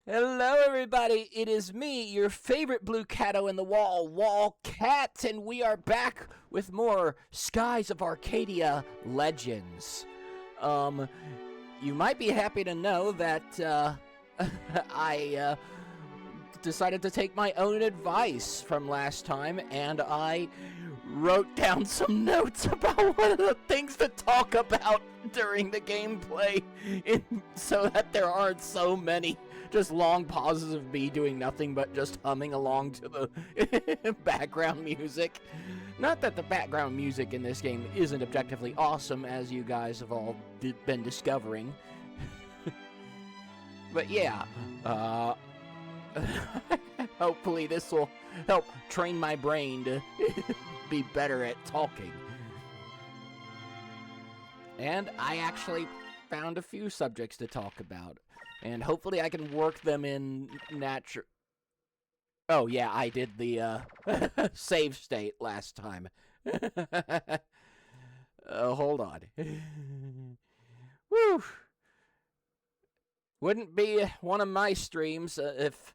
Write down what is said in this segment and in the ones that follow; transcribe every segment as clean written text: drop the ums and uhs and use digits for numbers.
Hello, everybody. It is me, your favorite blue catto in the wall cat, and we are back with more Skies of Arcadia Legends. You might be happy to know that I decided to take my own advice from last time, and I wrote down some notes about one of the things to talk about during the gameplay, so that there aren't so many just long pauses of me doing nothing but just humming along to the background music. Not that the background music in this game isn't objectively awesome, as you guys have all been discovering. But yeah, hopefully this will help train my brain to be better at talking. And I actually found a few subjects to talk about, and hopefully I can work them in natural. Oh yeah, I did the save state last time. Hold on. Woo! Wouldn't be one of my streams if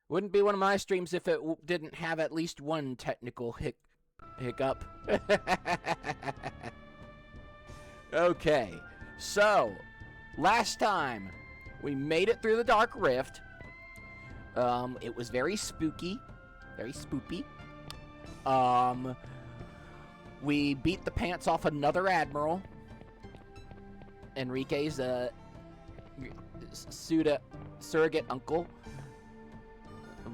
it didn't have at least one technical hiccup. Okay, so last time we made it through the Dark Rift. It was very spooky, very spoopy. We beat the pants off another admiral, Enrique's surrogate uncle,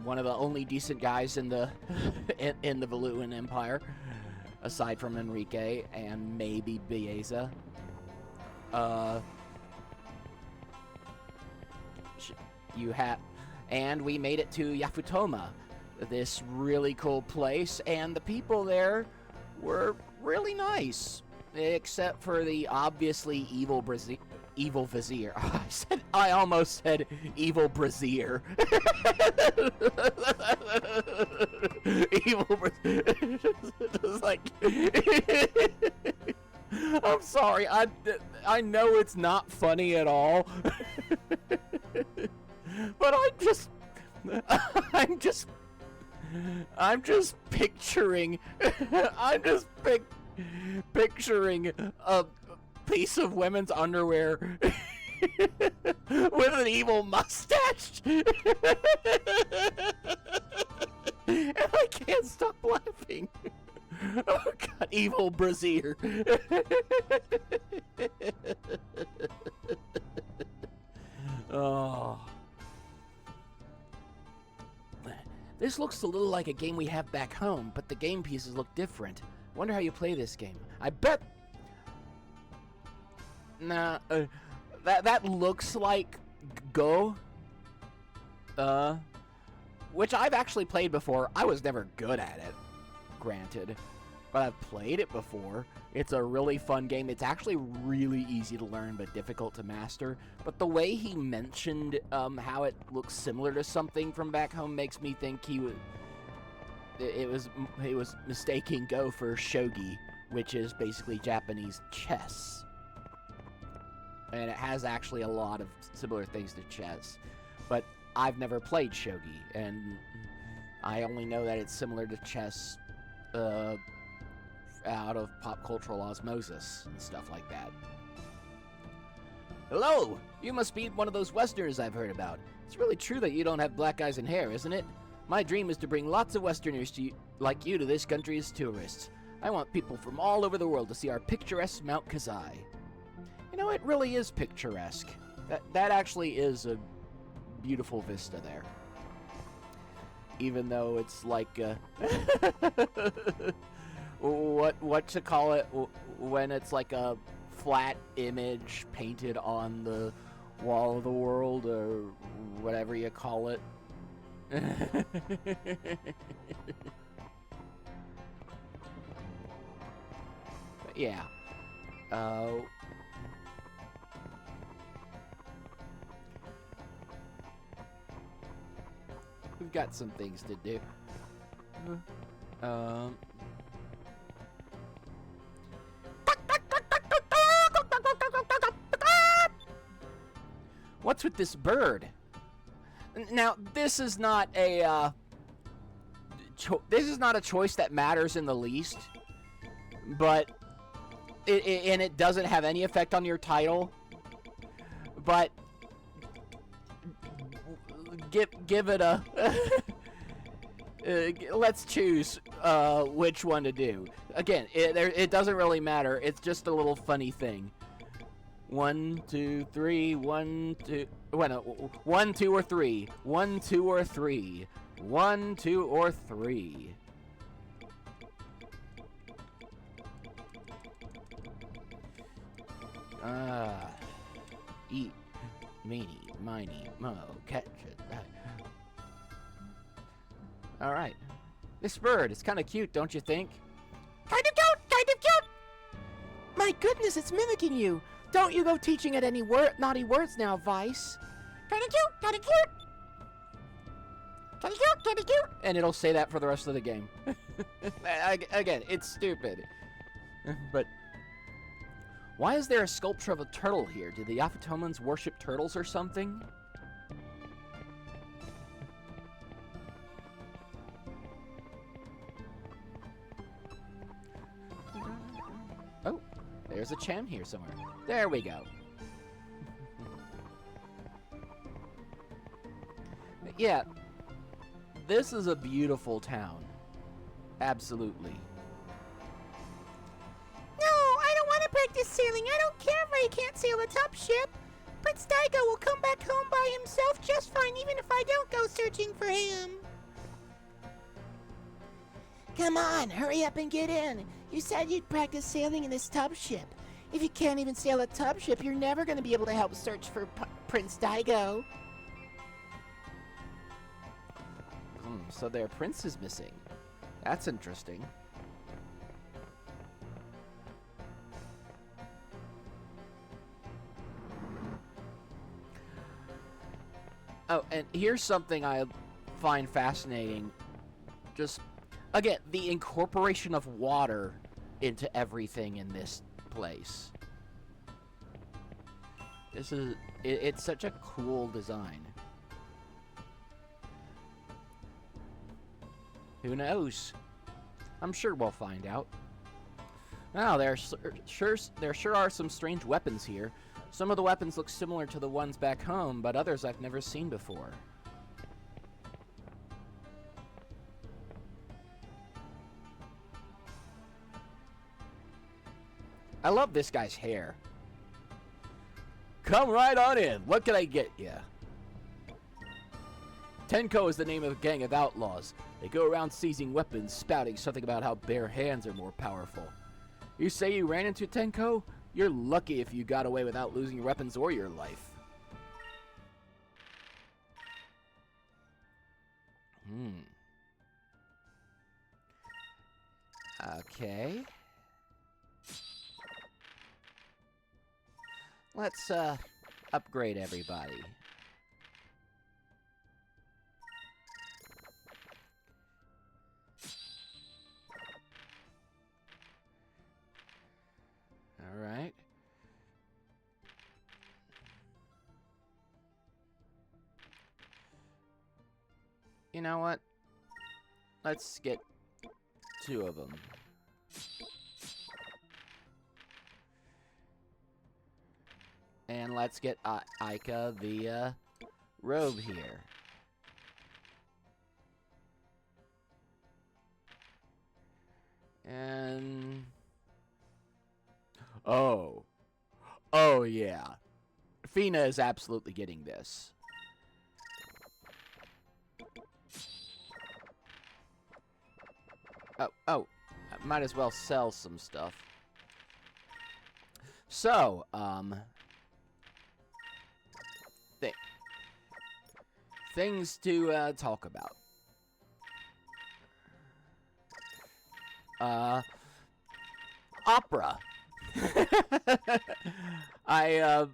one of the only decent guys in the in the Valuan Empire, aside from Enrique and maybe Bieza. And we made it to Yafutoma, this really cool place, and the people there were really nice, except for the obviously evil vizier. I almost said evil brazier. Evil brazier. Just like I'm sorry. I know it's not funny at all. But I'm just picturing picturing a piece of women's underwear with an evil mustache. And I can't stop laughing. Oh god, evil brazier. Oh. This looks a little like a game we have back home, but the game pieces look different. Wonder how you play this game. I bet... Nah, that looks like Go. Which I've actually played before. I was never good at it, granted. But I've played it before. It's a really fun game. It's actually really easy to learn, but difficult to master. But the way he mentioned how it looks similar to something from back home makes me think he was mistaking Go for shogi, which is basically Japanese chess. And it has actually a lot of similar things to chess. But I've never played shogi, and I only know that it's similar to chess out of pop cultural osmosis and stuff like that. Hello! You must be one of those Westerners I've heard about. It's really true that you don't have black eyes and hair, isn't it? My dream is to bring lots of Westerners like you to this country as tourists. I want people from all over the world to see our picturesque Mount Kazai. You know, it really is picturesque. That actually is a beautiful vista there. Even though it's like what to call it when it's like a flat image painted on the wall of the world, or whatever you call it. Yeah. We've got some things to do. What's with this bird? Now, this is not a this is not a choice that matters in the least, but and it doesn't have any effect on your title. But give it a let's choose which one to do. Again, it doesn't really matter. It's just a little funny thing. 1, 2, 3. 1, 2. Well, no, 1, 2, or 3. 1, 2, or 3. 1, 2, or 3. Eat, meeny, miny, mo, catch it. All right. This bird is kind of cute, don't you think? Kind of cute, kind of cute. My goodness, it's mimicking you. Don't you go teaching it any naughty words now, Vice. Kind of cute, kind of cute. Kind of cute, kind of cute. And it'll say that for the rest of the game. Again, it's stupid. But why is there a sculpture of a turtle here? Do the Afatomans worship turtles or something? Oh, there's a Cham here somewhere. There we go. Yeah, this is a beautiful town. Absolutely. No, I don't want to practice sailing. I don't care if I can't sail a top ship. Prince Daigo will come back home by himself just fine, even if I don't go searching for him. Come on, hurry up and get in. You said you'd practice sailing in this tub ship. If you can't even sail a tub ship, you're never going to be able to help search for Prince Daigo. So their prince is missing. That's interesting. Oh, and here's something I find fascinating. Just, again, the incorporation of water into everything in this place. It's such a cool design. Who knows? I'm sure we'll find out. Now, there sure are some strange weapons here. Some of the weapons look similar to the ones back home, but others I've never seen before. I love this guy's hair. Come right on in. What can I get you? Tenko is the name of a gang of outlaws. They go around seizing weapons, spouting something about how bare hands are more powerful. You say you ran into Tenko? You're lucky if you got away without losing your weapons or your life. Okay. Let's, upgrade everybody. Alright. You know what? Let's get 2 of them. And let's get Aika the robe here. And... Oh. Oh, yeah. Fina is absolutely getting this. Oh. I might as well sell some stuff. So, things to talk about. Opera. I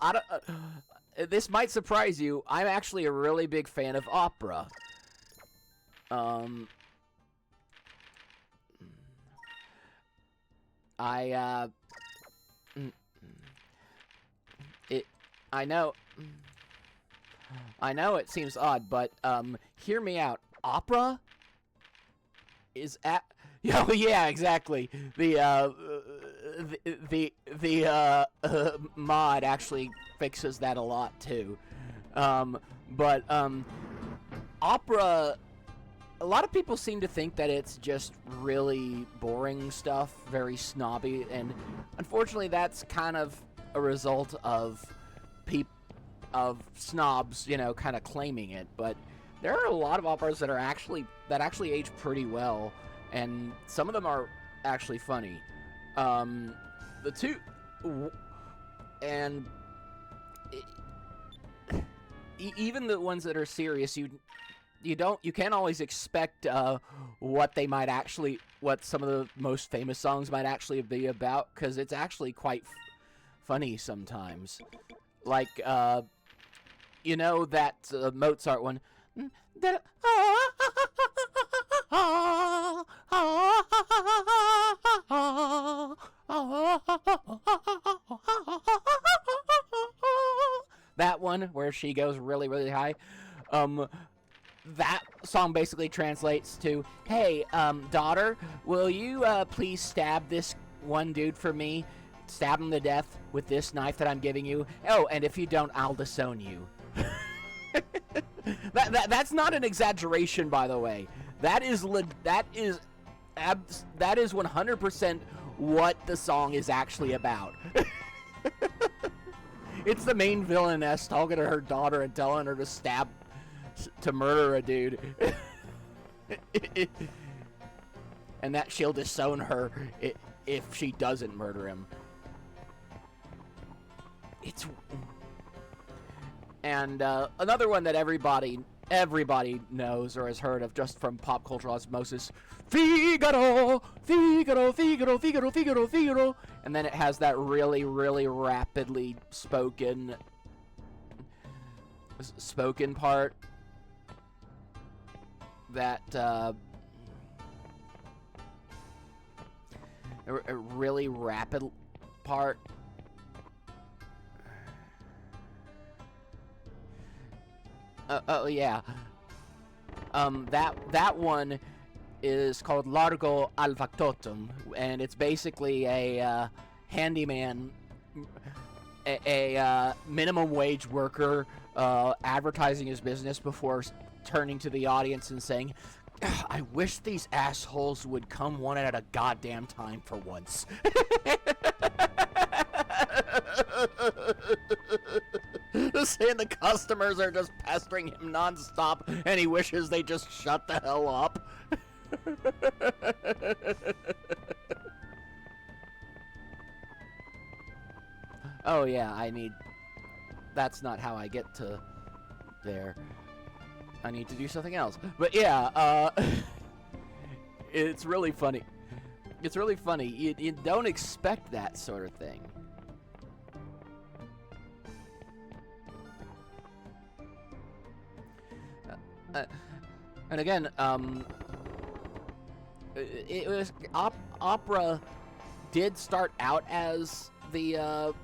don't, this might surprise you. I'm actually a really big fan of opera. I know. I know it seems odd, but hear me out. Opera is at. Oh yeah, exactly. The mod actually fixes that a lot too. But opera. A lot of people seem to think that it's just really boring stuff, very snobby, and unfortunately, that's kind of a result of snobs, you know, kind of claiming it. But there are a lot of operas that actually age pretty well, and some of them are actually funny. The two, and even the ones that are serious, you can't always expect what some of the most famous songs might actually be about, because it's actually quite funny sometimes. Like you know that Mozart one. That one where she goes really, really high. That song basically translates to, "Hey, daughter, will you please stab this one dude for me? Stab him to death with this knife that I'm giving you. Oh, and if you don't, I'll disown you." That's not an exaggeration, by the way. That is 100% what the song is actually about. It's the main villainess talking to her daughter and telling her to murder a dude. And that she'll disown her if she doesn't murder him. And another one that everybody knows or has heard of just from pop cultural osmosis, Figaro, Figaro, Figaro, Figaro, Figaro, Figaro. And then it has that really, really rapidly spoken part that a really rapid part. Oh yeah. That one is called Largo al Factotum, and it's basically a handyman, a minimum wage worker advertising his business before turning to the audience and saying, "I wish these assholes would come one at a goddamn time for once." Saying the customers are just pestering him nonstop and he wishes they just shut the hell up. Oh yeah, that's not how I get to there. I need to do something else. But yeah, it's really funny. It's really funny. You don't expect that sort of thing. And again, it was opera did start out as the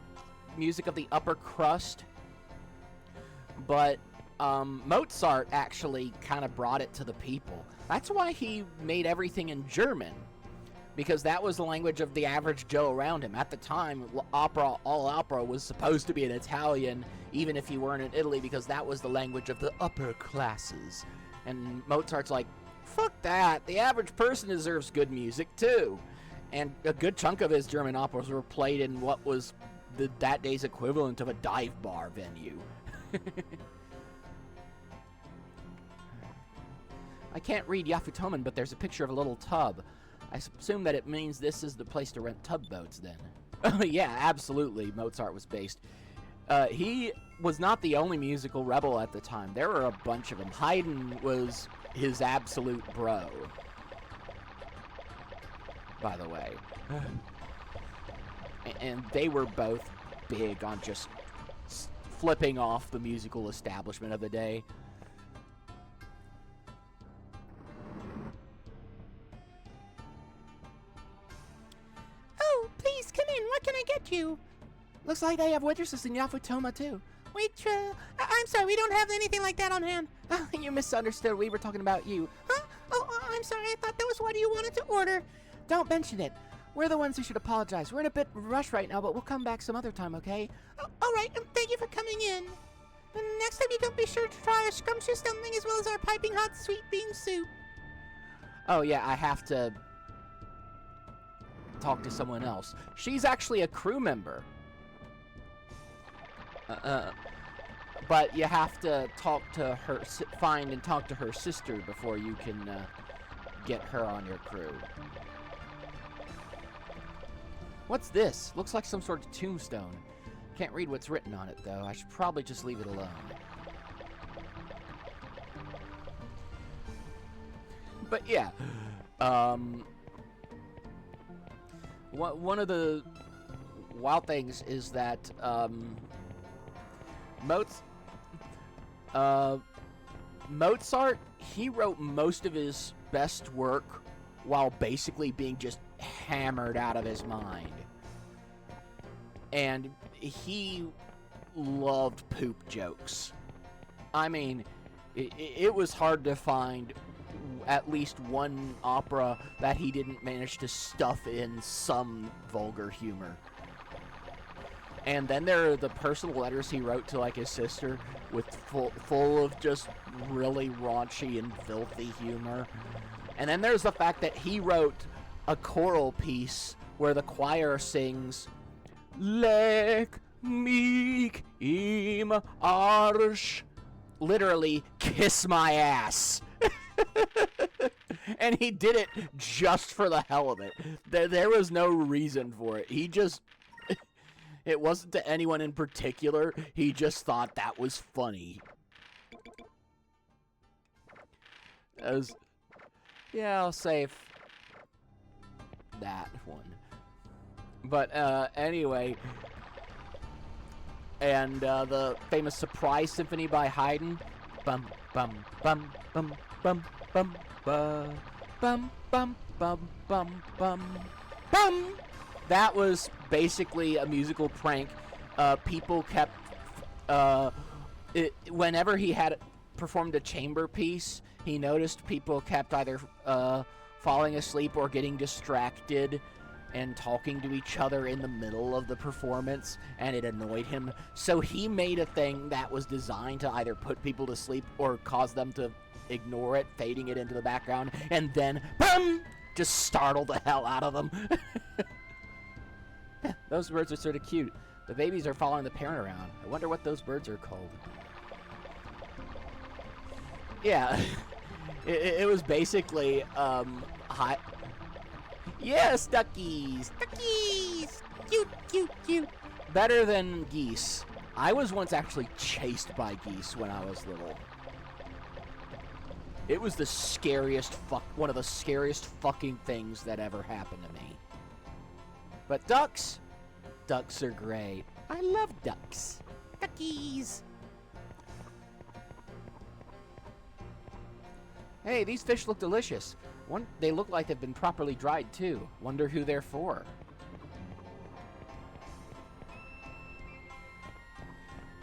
music of the upper crust, but Mozart actually kind of brought it to the people. That's why he made everything in German, because that was the language of the average Joe around him. At the time, all opera was supposed to be in Italian, even if you weren't in Italy, because that was the language of the upper classes. And Mozart's like, fuck that, the average person deserves good music too. And a good chunk of his German operas were played in what was that day's equivalent of a dive bar venue. I can't read Yafutomen, but there's a picture of a little tub. I assume that it means this is the place to rent tugboats then. Yeah, absolutely, Mozart was based. He was not the only musical rebel at the time. There were a bunch of them. Haydn was his absolute bro, by the way. And they were both big on just flipping off the musical establishment of the day. Oh, please come in. What can I get you? Looks like they have waitresses in Yafutoma too. I'm sorry, we don't have anything like that on hand. You misunderstood. We were talking about you. Huh? Oh, I'm sorry, I thought that was what you wanted to order. Don't mention it. We're the ones who should apologize. We're in a bit of a rush right now, but we'll come back some other time, okay? Oh, all right, thank you for coming in. And next time you can be sure to try our scrumptious dumpling as well as our piping hot sweet bean soup. Oh, yeah, I have to talk to someone else. She's actually a crew member. But you have to talk to her, find and talk to her sister before you can get her on your crew. What's this? Looks like some sort of tombstone. Can't read what's written on it, though. I should probably just leave it alone. But yeah, one of the wild things is that Mozart, he wrote most of his best work while basically being just hammered out of his mind. And he loved poop jokes. I mean, it was hard to find at least one opera that he didn't manage to stuff in some vulgar humor. And then there are the personal letters he wrote to, like, his sister with full of just really raunchy and filthy humor. And then there's the fact that he wrote a choral piece where the choir sings, Leg mich im Arsch. Literally, kiss my ass. And he did it just for the hell of it. There was no reason for it. He just... It wasn't to anyone in particular. He just thought that was funny. Yeah, I'll save that one. But anyway, and the famous Surprise Symphony by Haydn, bum bum bum bum bum bum bum bum bum bum bum bum bum. That was basically a musical prank. People kept whenever he had performed a chamber piece, he noticed people kept either falling asleep or getting distracted and talking to each other in the middle of the performance, and it annoyed him. So he made a thing that was designed to either put people to sleep or cause them to ignore it, fading it into the background, and then, boom, just startle the hell out of them. Those birds are sort of cute. The babies are following the parent around. I wonder what those birds are called. Yeah, it was basically, yes, duckies! Duckies! Cute, cute, cute. Better than geese. I was once actually chased by geese when I was little. It was the scariest one of the scariest fucking things that ever happened to me. But ducks are great. I love ducks. Duckies! Hey, these fish look delicious. They look like they've been properly dried, too. Wonder who they're for.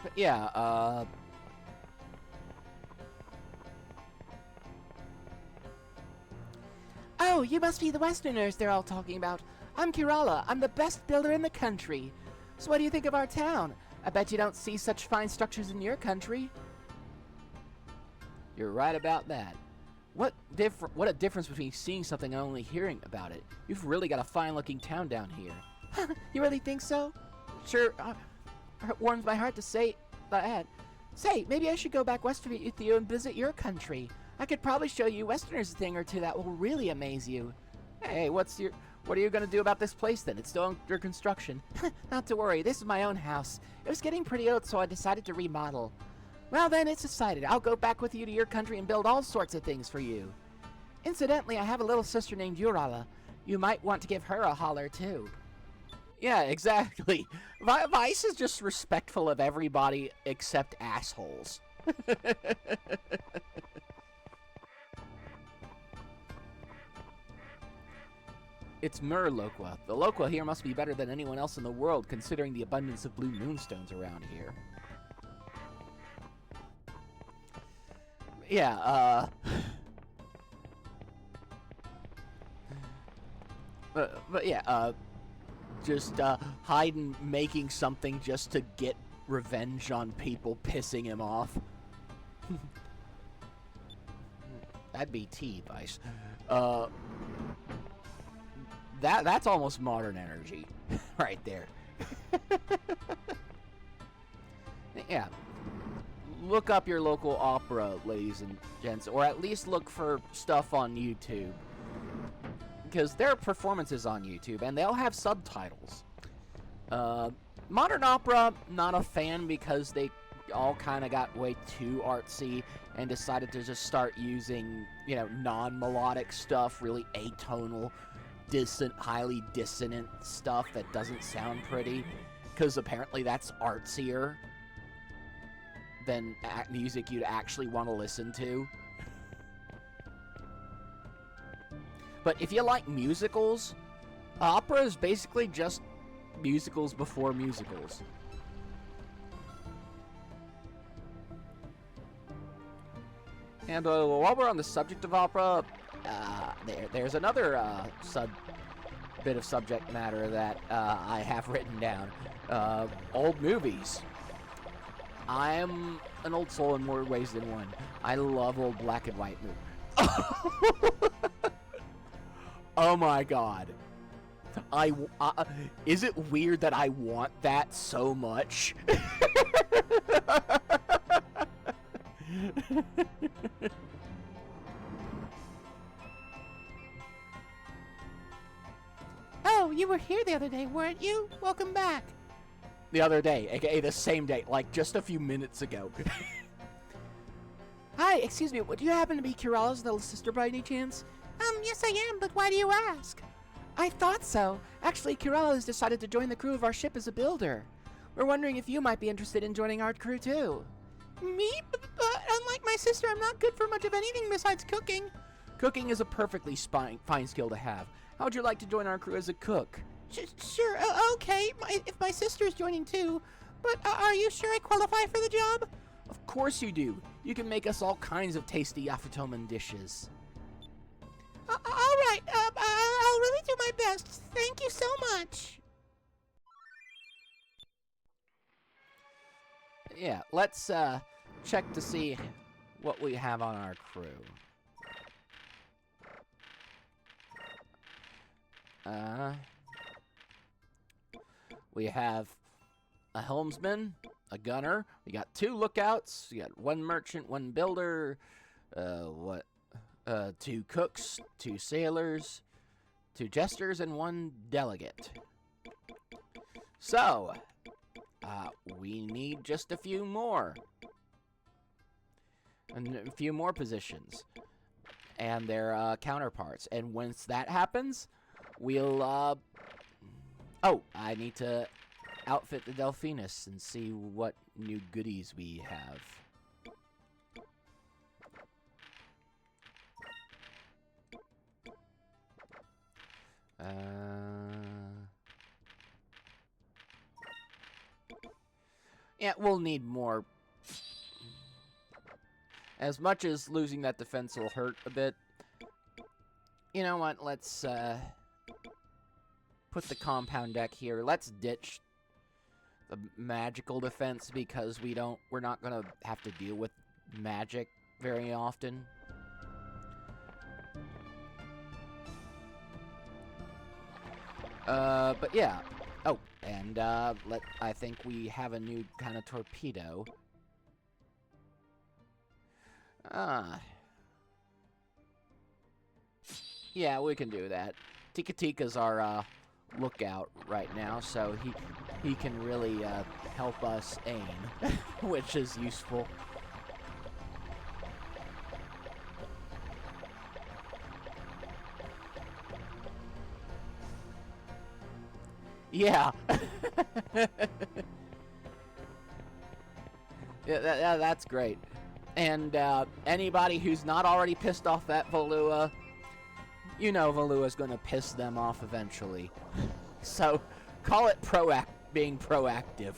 But yeah, Oh, you must be the Westerners they're all talking about. I'm Kerala. I'm the best builder in the country. So what do you think of our town? I bet you don't see such fine structures in your country. You're right about that. What a difference between seeing something and only hearing about it. You've really got a fine-looking town down here. You really think so? Sure, it warms my heart to say that. Say, maybe I should go back west with you and visit your country. I could probably show you Westerners a thing or two that will really amaze you. Hey, what are you gonna do about this place then? It's still under construction. Not to worry, this is my own house. It was getting pretty old, so I decided to remodel. Well then, it's decided. I'll go back with you to your country and build all sorts of things for you. Incidentally, I have a little sister named Urala. You might want to give her a holler, too. Yeah, exactly. Vice is just respectful of everybody except assholes. It's Murloqua. The Loqua here must be better than anyone else in the world, considering the abundance of blue moonstones around here. Yeah, but yeah, just Haydn making something just to get revenge on people pissing him off. That'd be tea, Vice. That's almost modern energy, right there. Yeah. Look up your local opera, ladies and gents, or at least look for stuff on YouTube. Because there are performances on YouTube, and they'll have subtitles. Modern opera, not a fan because they all kind of got way too artsy and decided to just start using, you know, non-melodic stuff, really atonal, highly dissonant stuff that doesn't sound pretty, because apparently that's artsier than music you'd actually want to listen to. But if you like musicals, opera is basically just musicals before musicals. And while we're on the subject of opera, there's another bit of subject matter that I have written down. Old movies. I'm an old soul in more ways than one. I love old black and white movies. Oh my god. Is it weird that I want that so much? Oh, you were here the other day, weren't you? Welcome back. The other day, aka the same day, like just a few minutes ago. Hi, excuse me, would you happen to be Kirala's little sister by any chance? Yes I am, but why do you ask? I thought so. Actually, Kirala has decided to join the crew of our ship as a builder. We're wondering if you might be interested in joining our crew too. Me? But unlike my sister, I'm not good for much of anything besides cooking. Cooking is a perfectly fine skill to have. How would you like to join our crew as a cook? Sure, okay, if my sister's joining too. But are you sure I qualify for the job? Of course you do. You can make us all kinds of tasty Yafutoman dishes. All right, I'll really do my best. Thank you so much. Yeah, let's check to see what we have on our crew. We have a helmsman, a gunner. We got 2 lookouts. We got 1 merchant, 1 builder. 2 cooks, 2 sailors, 2 jesters, and 1 delegate. So, we need just a few more. And a few more positions. And their counterparts. And once that happens, we'll, oh, I need to outfit the Delphinus and see what new goodies we have. Yeah, we'll need more. As much as losing that defense will hurt a bit, you know what, let's put the compound deck here. Let's ditch the magical defense because we're not gonna have to deal with magic very often. But yeah. Oh, and I think we have a new kind of torpedo. Yeah, we can do that. Tika Tika's our lookout right now, so he can really help us aim, which is useful. Yeah. Yeah, that's great. And anybody who's not already pissed off that Valua, you know Valua's gonna piss them off eventually. So, call it being proactive.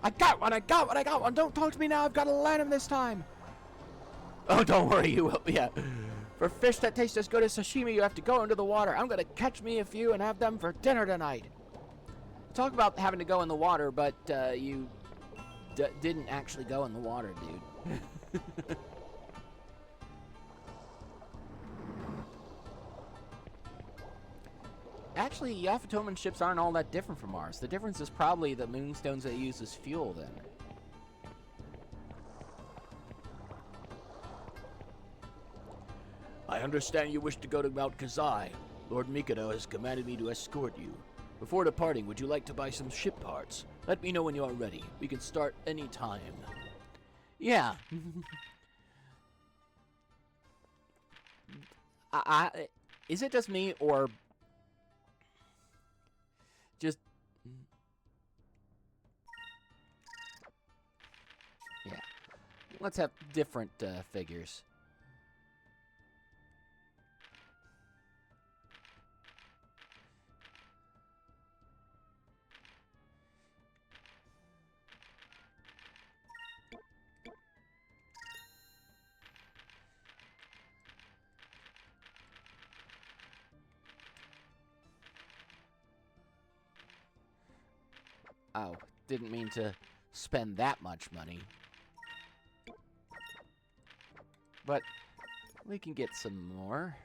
I got one, I got one, I got one. Don't talk to me now. I've got to land him this time. Oh, don't worry, you will. Yeah. For fish that taste as good as sashimi, you have to go into the water. I'm going to catch me a few and have them for dinner tonight. Talk about having to go in the water, but you didn't actually go in the water, dude. Actually, Yafatoman ships aren't all that different from ours. The difference is probably the moonstones they use as fuel, then. I understand you wish to go to Mount Kazai. Lord Mikado has commanded me to escort you. Before departing, would you like to buy some ship parts? Let me know when you are ready. We can start any time. Yeah. Is it just me, or just... Yeah. Let's have different figures. Oh, didn't mean to spend that much money. But we can get some more.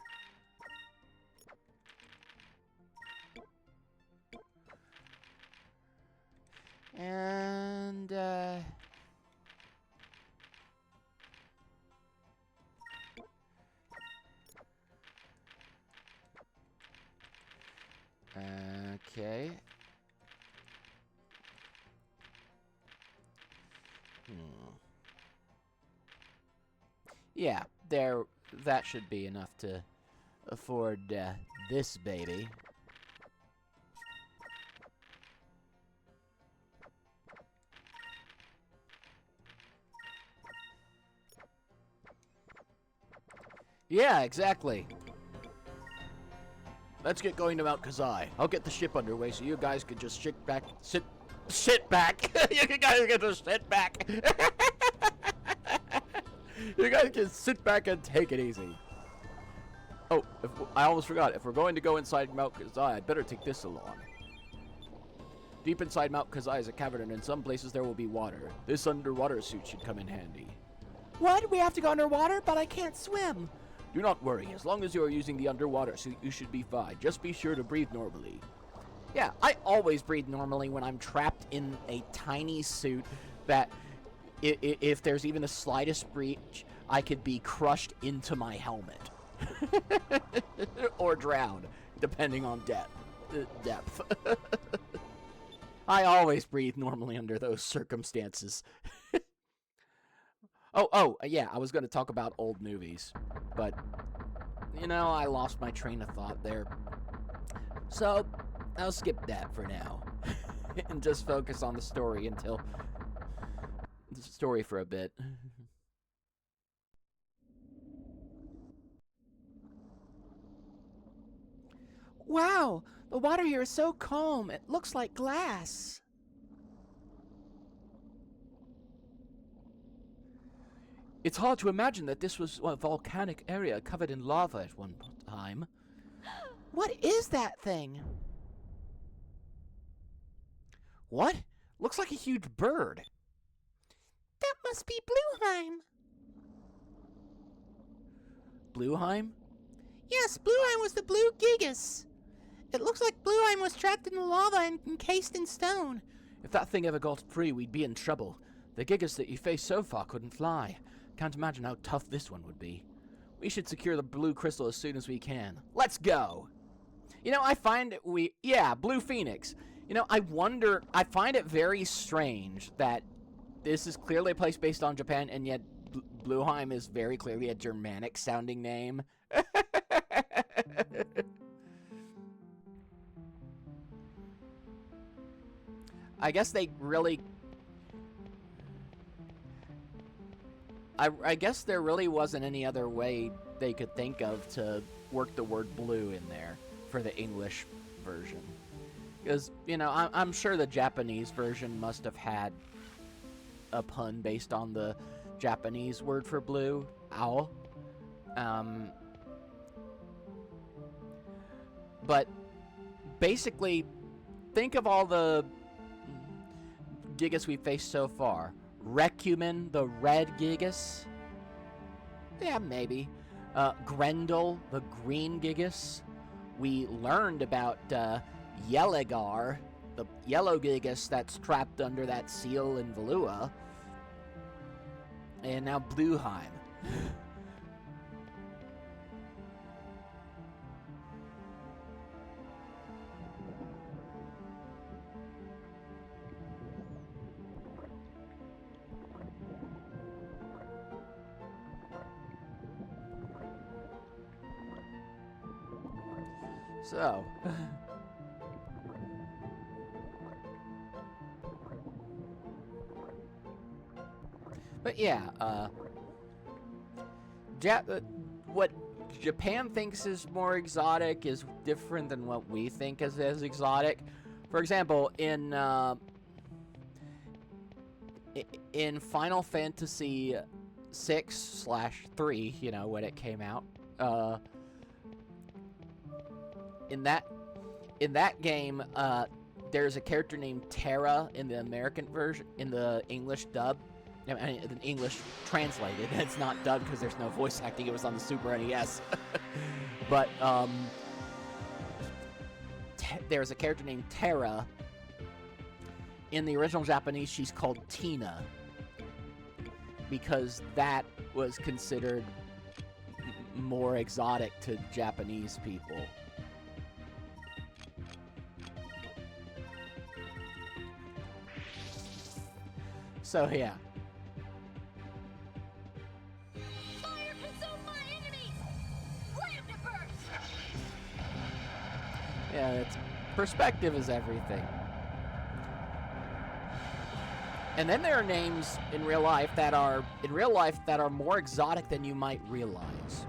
And, okay. Yeah, that should be enough to afford this baby. Yeah, exactly. Let's get going to Mount Kazai. I'll get the ship underway so you guys can just sit back. You guys can just sit back. You guys can sit back and take it easy. Oh, I almost forgot. If we're going to go inside Mount Kazai, I'd better take this along. Deep inside Mount Kazai is a cavern, and in some places there will be water. This underwater suit should come in handy. What? We have to go underwater? But I can't swim. Do not worry. As long as you are using the underwater suit, you should be fine. Just be sure to breathe normally. Yeah, I always breathe normally when I'm trapped in a tiny suit that, if there's even the slightest breach, I could be crushed into my helmet. Or drown, depending on depth. I always breathe normally under those circumstances. Yeah, I was going to talk about old movies, but, you know, I lost my train of thought there. So, I'll skip that for now, and just focus on the story for a bit. Wow, the water here is so calm. It looks like glass. It's hard to imagine that this was a volcanic area covered in lava at one time. What is that thing? What? Looks like a huge bird. That must be Blueheim. Blueheim? Yes, Blueheim was the blue gigas. It looks like Blueheim was trapped in the lava and encased in stone. If that thing ever got free, we'd be in trouble. The gigas that you faced so far couldn't fly. Can't imagine how tough this one would be. We should secure the blue crystal as soon as we can. Let's go! You know, I find Blue Phoenix. You know, I find it very strange that this is clearly a place based on Japan, and yet Blueheim is very clearly a Germanic-sounding name. I guess they really... I guess there really wasn't any other way they could think of to work the word blue in there for the English version. Because, you know, I'm sure the Japanese version must have had a pun based on the Japanese word for blue, owl. But basically, think of all the Gigas we've faced so far. Recumen, the red Gigas. Yeah, maybe. Grendel, the green Gigas. We learned about Yelegar, the yellow Gigas that's trapped under that seal in Valua. And now Blueheim. So, but yeah, what Japan thinks is more exotic is different than what we think is as exotic. For example, in Final Fantasy 6/3, you know, when it came out, in that game, there's a character named Terra in the American version, in the English dub. I mean, the English translated. It's not dubbed because there's no voice acting. It was on the Super NES. But there's a character named Terra. In the original Japanese, she's called Tina, because that was considered more exotic to Japanese people. So yeah. Fire consume my enemies! Slam to burst! Yeah, it's perspective is everything. And then there are names in real life that are more exotic than you might realize.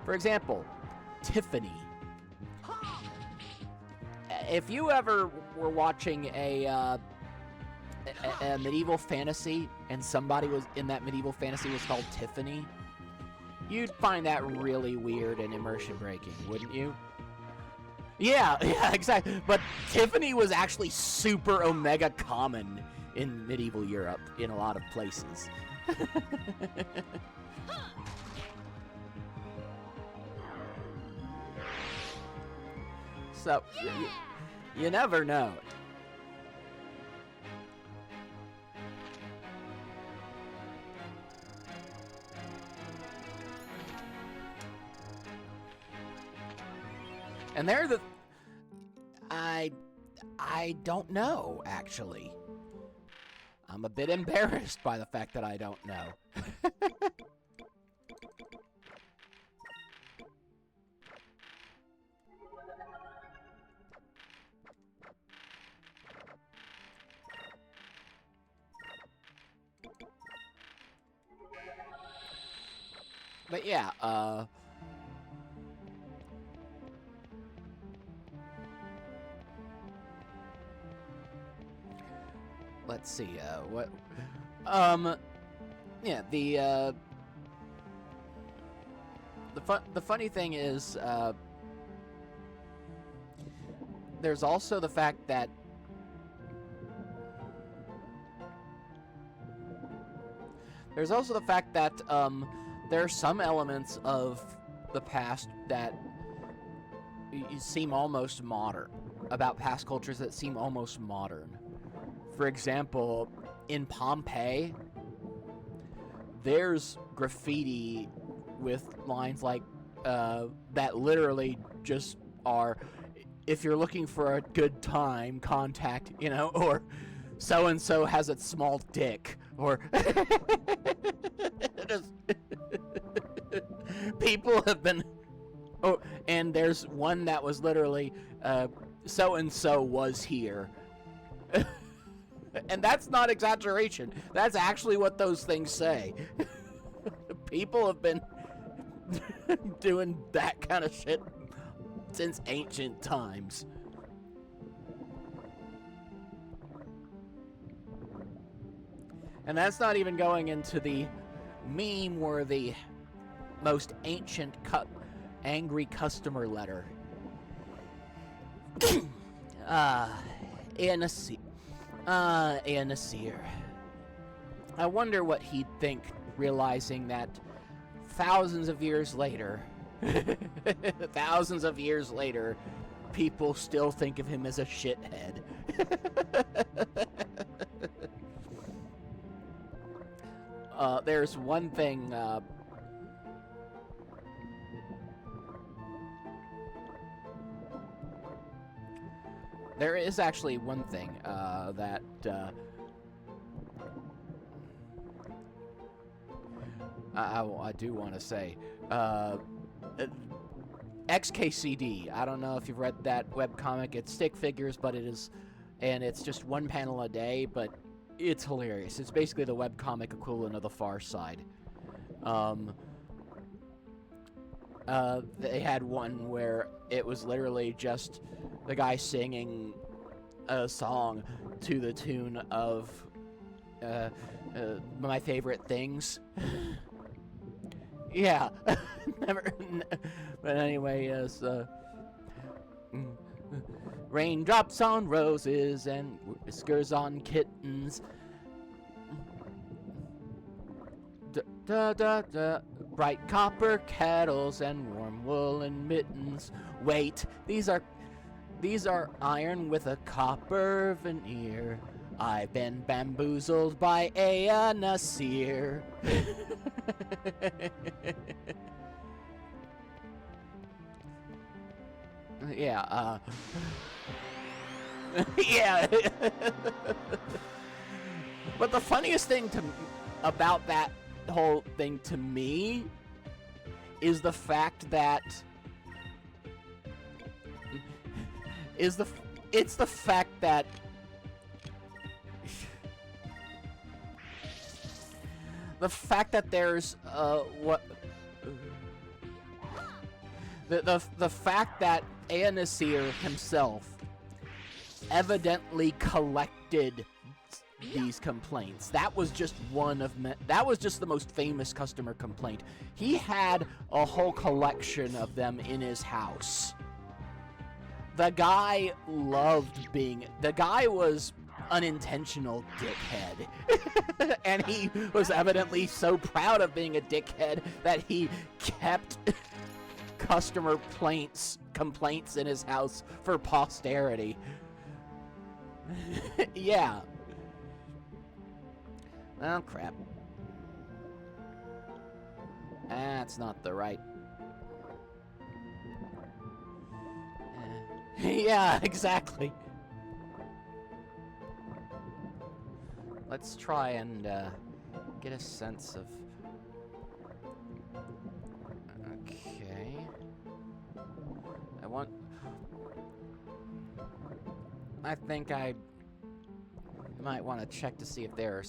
For example, Tiffany. If you ever were watching a medieval fantasy and somebody was in that medieval fantasy was called Tiffany, you'd find that really weird and immersion breaking, wouldn't you? Yeah, exactly. But Tiffany was actually super omega common in medieval Europe in a lot of places. So, you never know. And they're the... I don't know, actually. I'm a bit embarrassed by the fact that I don't know. But yeah, let's see, what, yeah, the funny thing is, there's also the fact that there are some elements of the past that seem almost modern, about past cultures that seem almost modern. For example, in Pompeii, there's graffiti with lines like, that literally just are, if you're looking for a good time, contact, you know, or so-and-so has a small dick, or just people have been, oh, and there's one that was literally, so-and-so was here. And that's not exaggeration. That's actually what those things say. People have been doing that kind of shit since ancient times. And that's not even going into the meme-worthy, most ancient angry customer letter. Nasir. Nasir. I wonder what he'd think, realizing that thousands of years later, people still think of him as a shithead. There's one thing, there is actually one thing, that, I do want to say. XKCD. I don't know if you've read that webcomic. It's stick figures, but it is... And it's just one panel a day, but it's hilarious. It's basically the webcomic equivalent of The Far Side. They had one where it was literally just the guy singing a song to the tune of My Favorite Things. Yeah. Never. But anyway, yes. Raindrops on roses and whiskers on kittens. Bright copper kettles and warm woolen mittens. Wait, these are iron with a copper veneer. I've been bamboozled by a Nasir. Yeah, yeah. But the funniest thing about that whole thing to me is the fact that it's the fact that there's the fact that Nasir himself evidently collected these complaints. That was just that was just the most famous customer complaint. He had a whole collection of them in his house. The guy was unintentional dickhead. And he was evidently so proud of being a dickhead that he kept customer complaints in his house for posterity. Yeah. Oh, crap. That's not the right... Yeah, exactly. Let's try and get a sense of... Okay. I think I might want to check to see if there are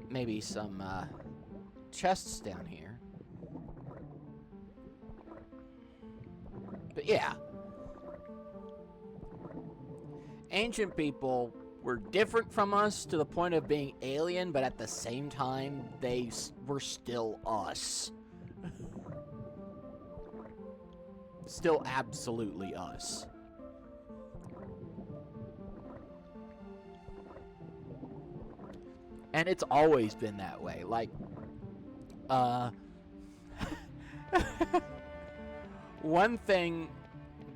maybe some chests down here. But yeah. Ancient people were different from us to the point of being alien, but at the same time, they were still us. Still absolutely us. And it's always been that way. Like, one thing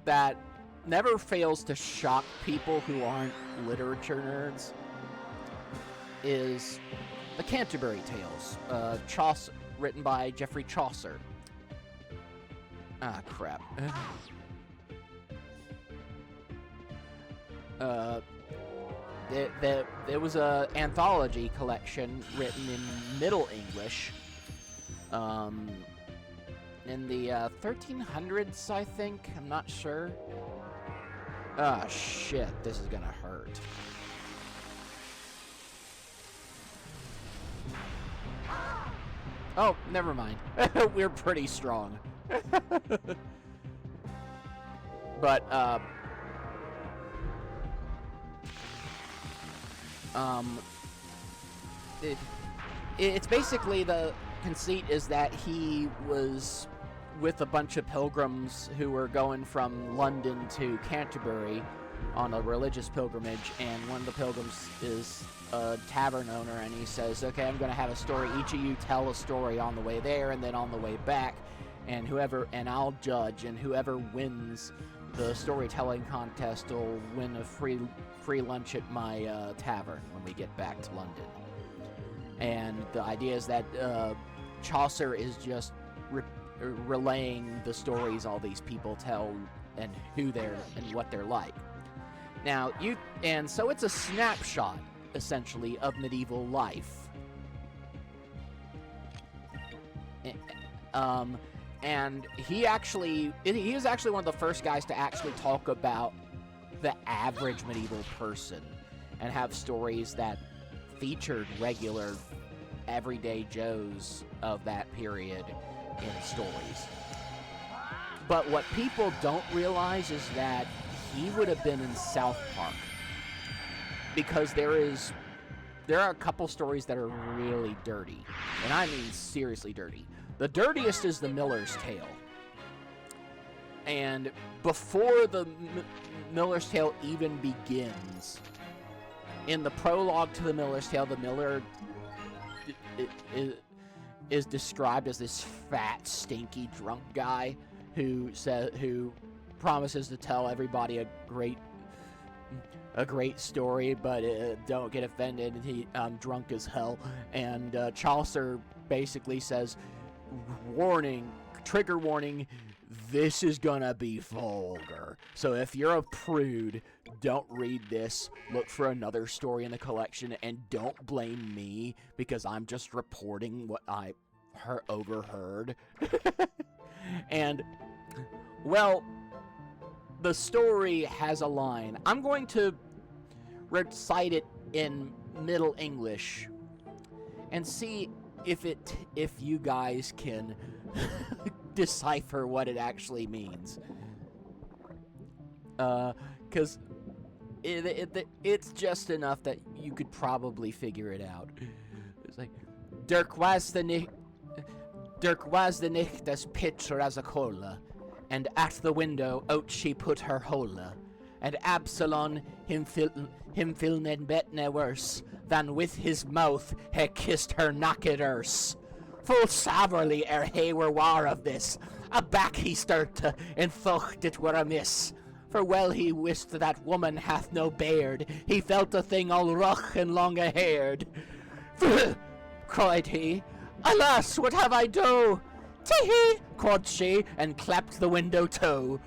that never fails to shock people who aren't literature nerds is the Canterbury Tales, written by Geoffrey Chaucer. Ah, crap. There was a anthology collection written in Middle English, in the 1300s, I think. I'm not sure. Ah, shit. This is gonna hurt. Oh, never mind. We're pretty strong. But, it's basically the conceit is that he was with a bunch of pilgrims who were going from London to Canterbury on a religious pilgrimage, and one of the pilgrims is a tavern owner, and he says, okay, I'm going to have a story. Each of you tell a story on the way there and then on the way back, and I'll judge, and whoever wins the storytelling contest will win a free lunch at my tavern when we get back to London. And the idea is that Chaucer is just relaying the stories all these people tell and who they're and what they're like. Now, so it's a snapshot, essentially, of medieval life. And he was actually one of the first guys to actually talk about the average medieval person and have stories that featured regular, everyday Joes of that period in stories. But what people don't realize is that he would have been in South Park, because there are a couple stories that are really dirty, and I mean seriously dirty. The dirtiest is the Miller's Tale. And before the Miller's Tale even begins, in the prologue to the Miller's Tale, the Miller is described as this fat, stinky, drunk guy who promises to tell everybody a great story, but don't get offended. I'm drunk as hell. And Chaucer basically says, warning, trigger warning, this is gonna be vulgar. So if you're a prude, don't read this. Look for another story in the collection, and don't blame me because I'm just reporting what I overheard. And, well, the story has a line. I'm going to recite it in Middle English and see if you guys can decipher what it actually means. Because it's just enough that you could probably figure it out. It's like, Dirk was the nicht as pitcher as a cola, and at the window out she put her hola, and Absalom him filned betne worse than with his mouth he kissed her naked erse. Full savorly he were war of this, aback he stirte, and thocht it were amiss. For well he wist that woman hath no beard, he felt a thing all rough and long-a-haired. Cried he, alas, what have I do? Tee-hee, quoth she, and clapped the window to.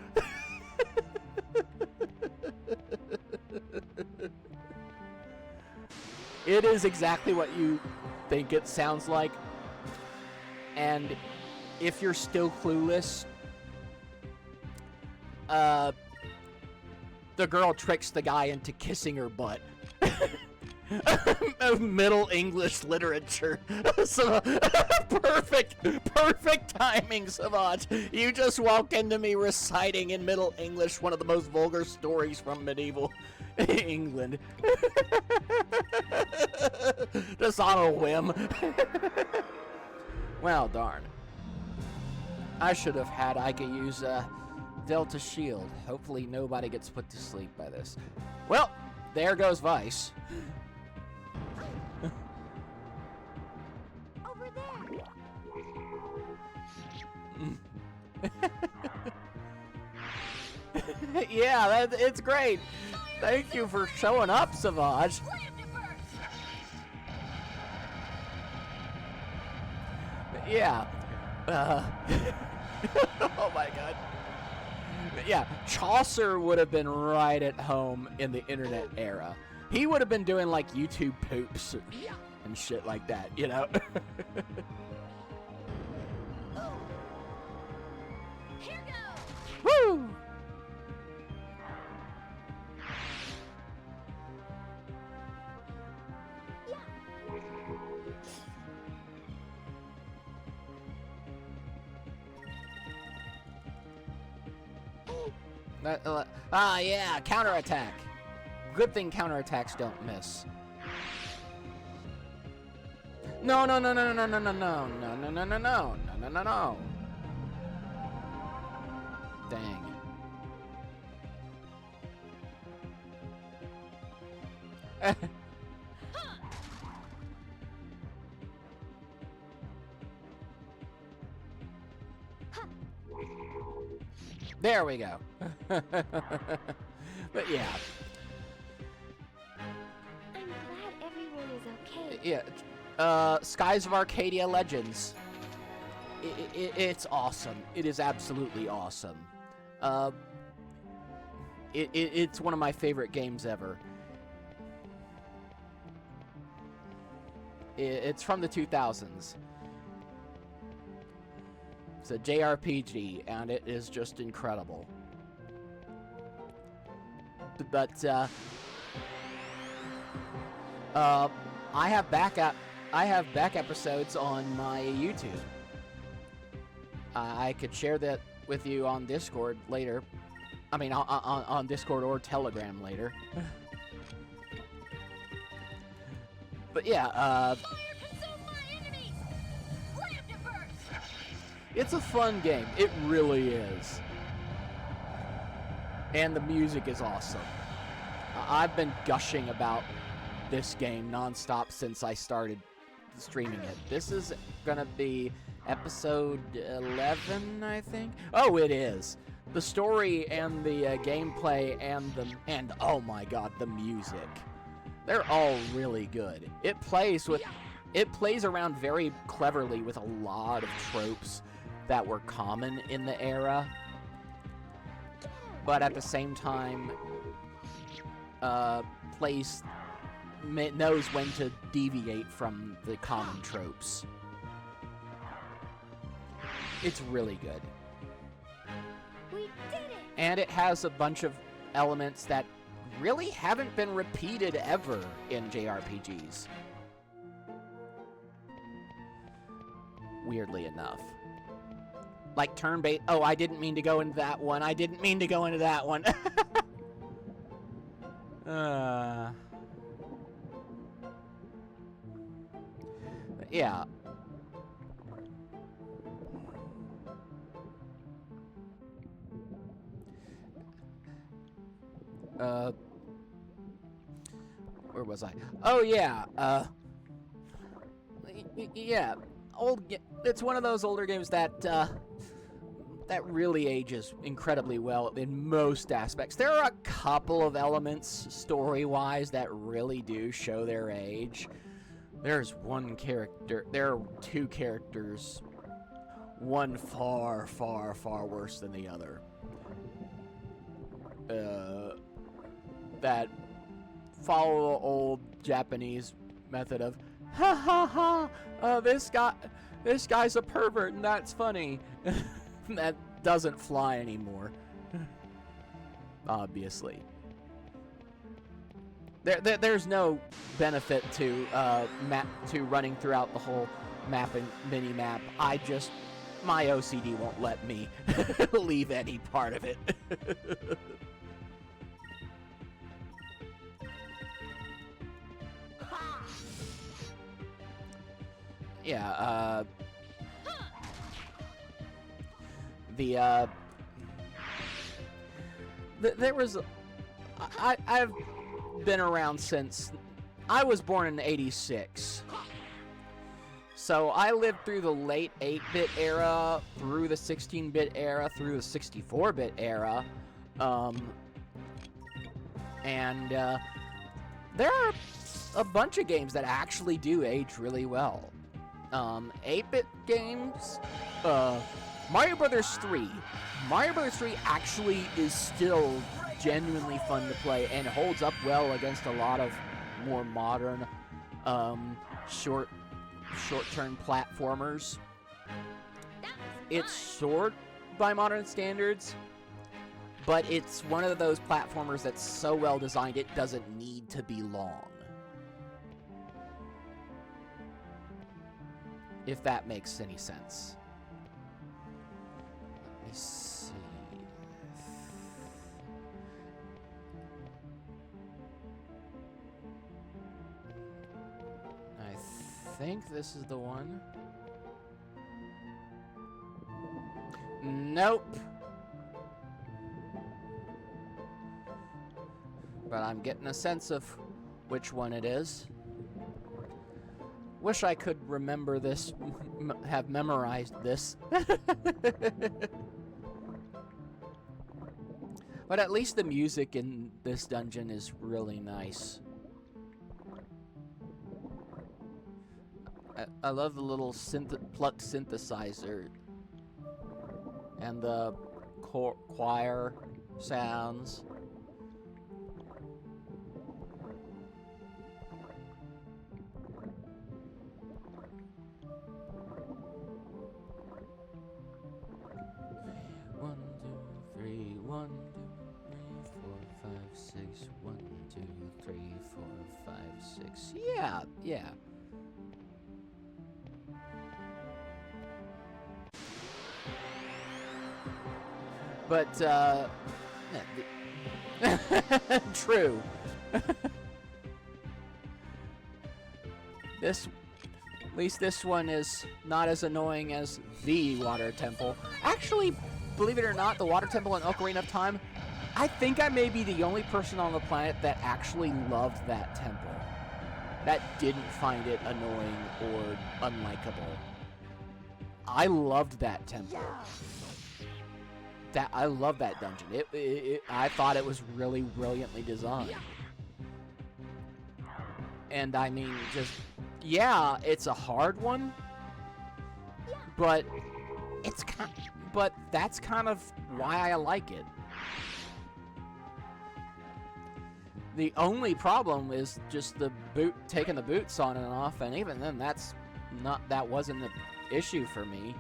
It is exactly what you think it sounds like. And if you're still clueless, the girl tricks the guy into kissing her butt. Middle English literature. So, perfect timing, Savant. You just walk into me reciting in Middle English one of the most vulgar stories from medieval England. Just on a whim. Well, darn. I should have had I could use Delta Shield. Hopefully nobody gets put to sleep by this. Well, there goes Vice. Over there. Yeah, it's great. Thank you for showing up, Savage. Yeah. Oh my god. Yeah, Chaucer would have been right at home in the internet era. He would have been doing like YouTube poops and shit like that, you know? Here goes. Woo! Yeah, counterattack. Good thing counterattacks don't miss. No, no, no, no, no, no, no, no, no, no, no, no, no, no, no, no, no. Dang. There we go. But yeah. I'm glad everyone is okay. Yeah. Skies of Arcadia Legends. It's awesome. It is absolutely awesome. It's one of my favorite games ever. It's from the 2000s. It's a JRPG, and it is just incredible. But I have back episodes on my YouTube. I could share that with you on Discord later. I mean, on Discord or Telegram later. But yeah, Fire consume my enemies! Slam to burst! it's a fun game. It really is. And the music is awesome. I've been gushing about this game nonstop since I started streaming it. This is gonna be episode 11, I think. Oh, it is. The story and the gameplay and oh my god, the music. They're all really good. It plays around very cleverly with a lot of tropes that were common in the era. But at the same time, knows when to deviate from the common tropes. It's really good. We did it! And it has a bunch of elements that really haven't been repeated ever in JRPGs. Weirdly enough. Like turn-based... Oh, I didn't mean to go into that one. Yeah. Where was I? Oh, yeah. Yeah. It's one of those older games that, that really ages incredibly well in most aspects. There are a couple of elements, story-wise, that really do show their age. There are two characters, one far, far, far worse than the other. That follow the old Japanese method of, ha ha ha, this guy's a pervert and that's funny. That doesn't fly anymore. Obviously. There's no benefit to running throughout the whole map and mini map. My OCD won't let me leave any part of it. Yeah, there was... I've been around since... I was born in '86. So I lived through the late 8-bit era, through the 16-bit era, through the 64-bit era. And there are a bunch of games that actually do age really well. 8-bit games, Mario Brothers 3. Mario Brothers 3 actually is still genuinely fun to play and holds up well against a lot of more modern, short-term platformers. It's short by modern standards, but it's one of those platformers that's so well designed it doesn't need to be long. If that makes any sense. Let me see. I think this is the one. Nope. But I'm getting a sense of which one it is. Wish I could remember this, have memorized this. But at least the music in this dungeon is really nice. I love the little plucked synthesizer and the choir sounds. One, two, three, 1, 2, 3, 4, 5, 6. 1, 2, 3, 4, 5, 6. Yeah, yeah. But, true. At least this one is not as annoying as the water temple. Actually, believe it or not, the water temple in Ocarina of Time, I think I may be the only person on the planet that actually loved that temple. That didn't find it annoying or unlikable. I loved that temple. I love that dungeon. I thought it was really brilliantly designed. And I mean, yeah, it's a hard one, but that's kind of why I like it. The only problem is just taking the boots on and off, and even then, that wasn't an issue for me.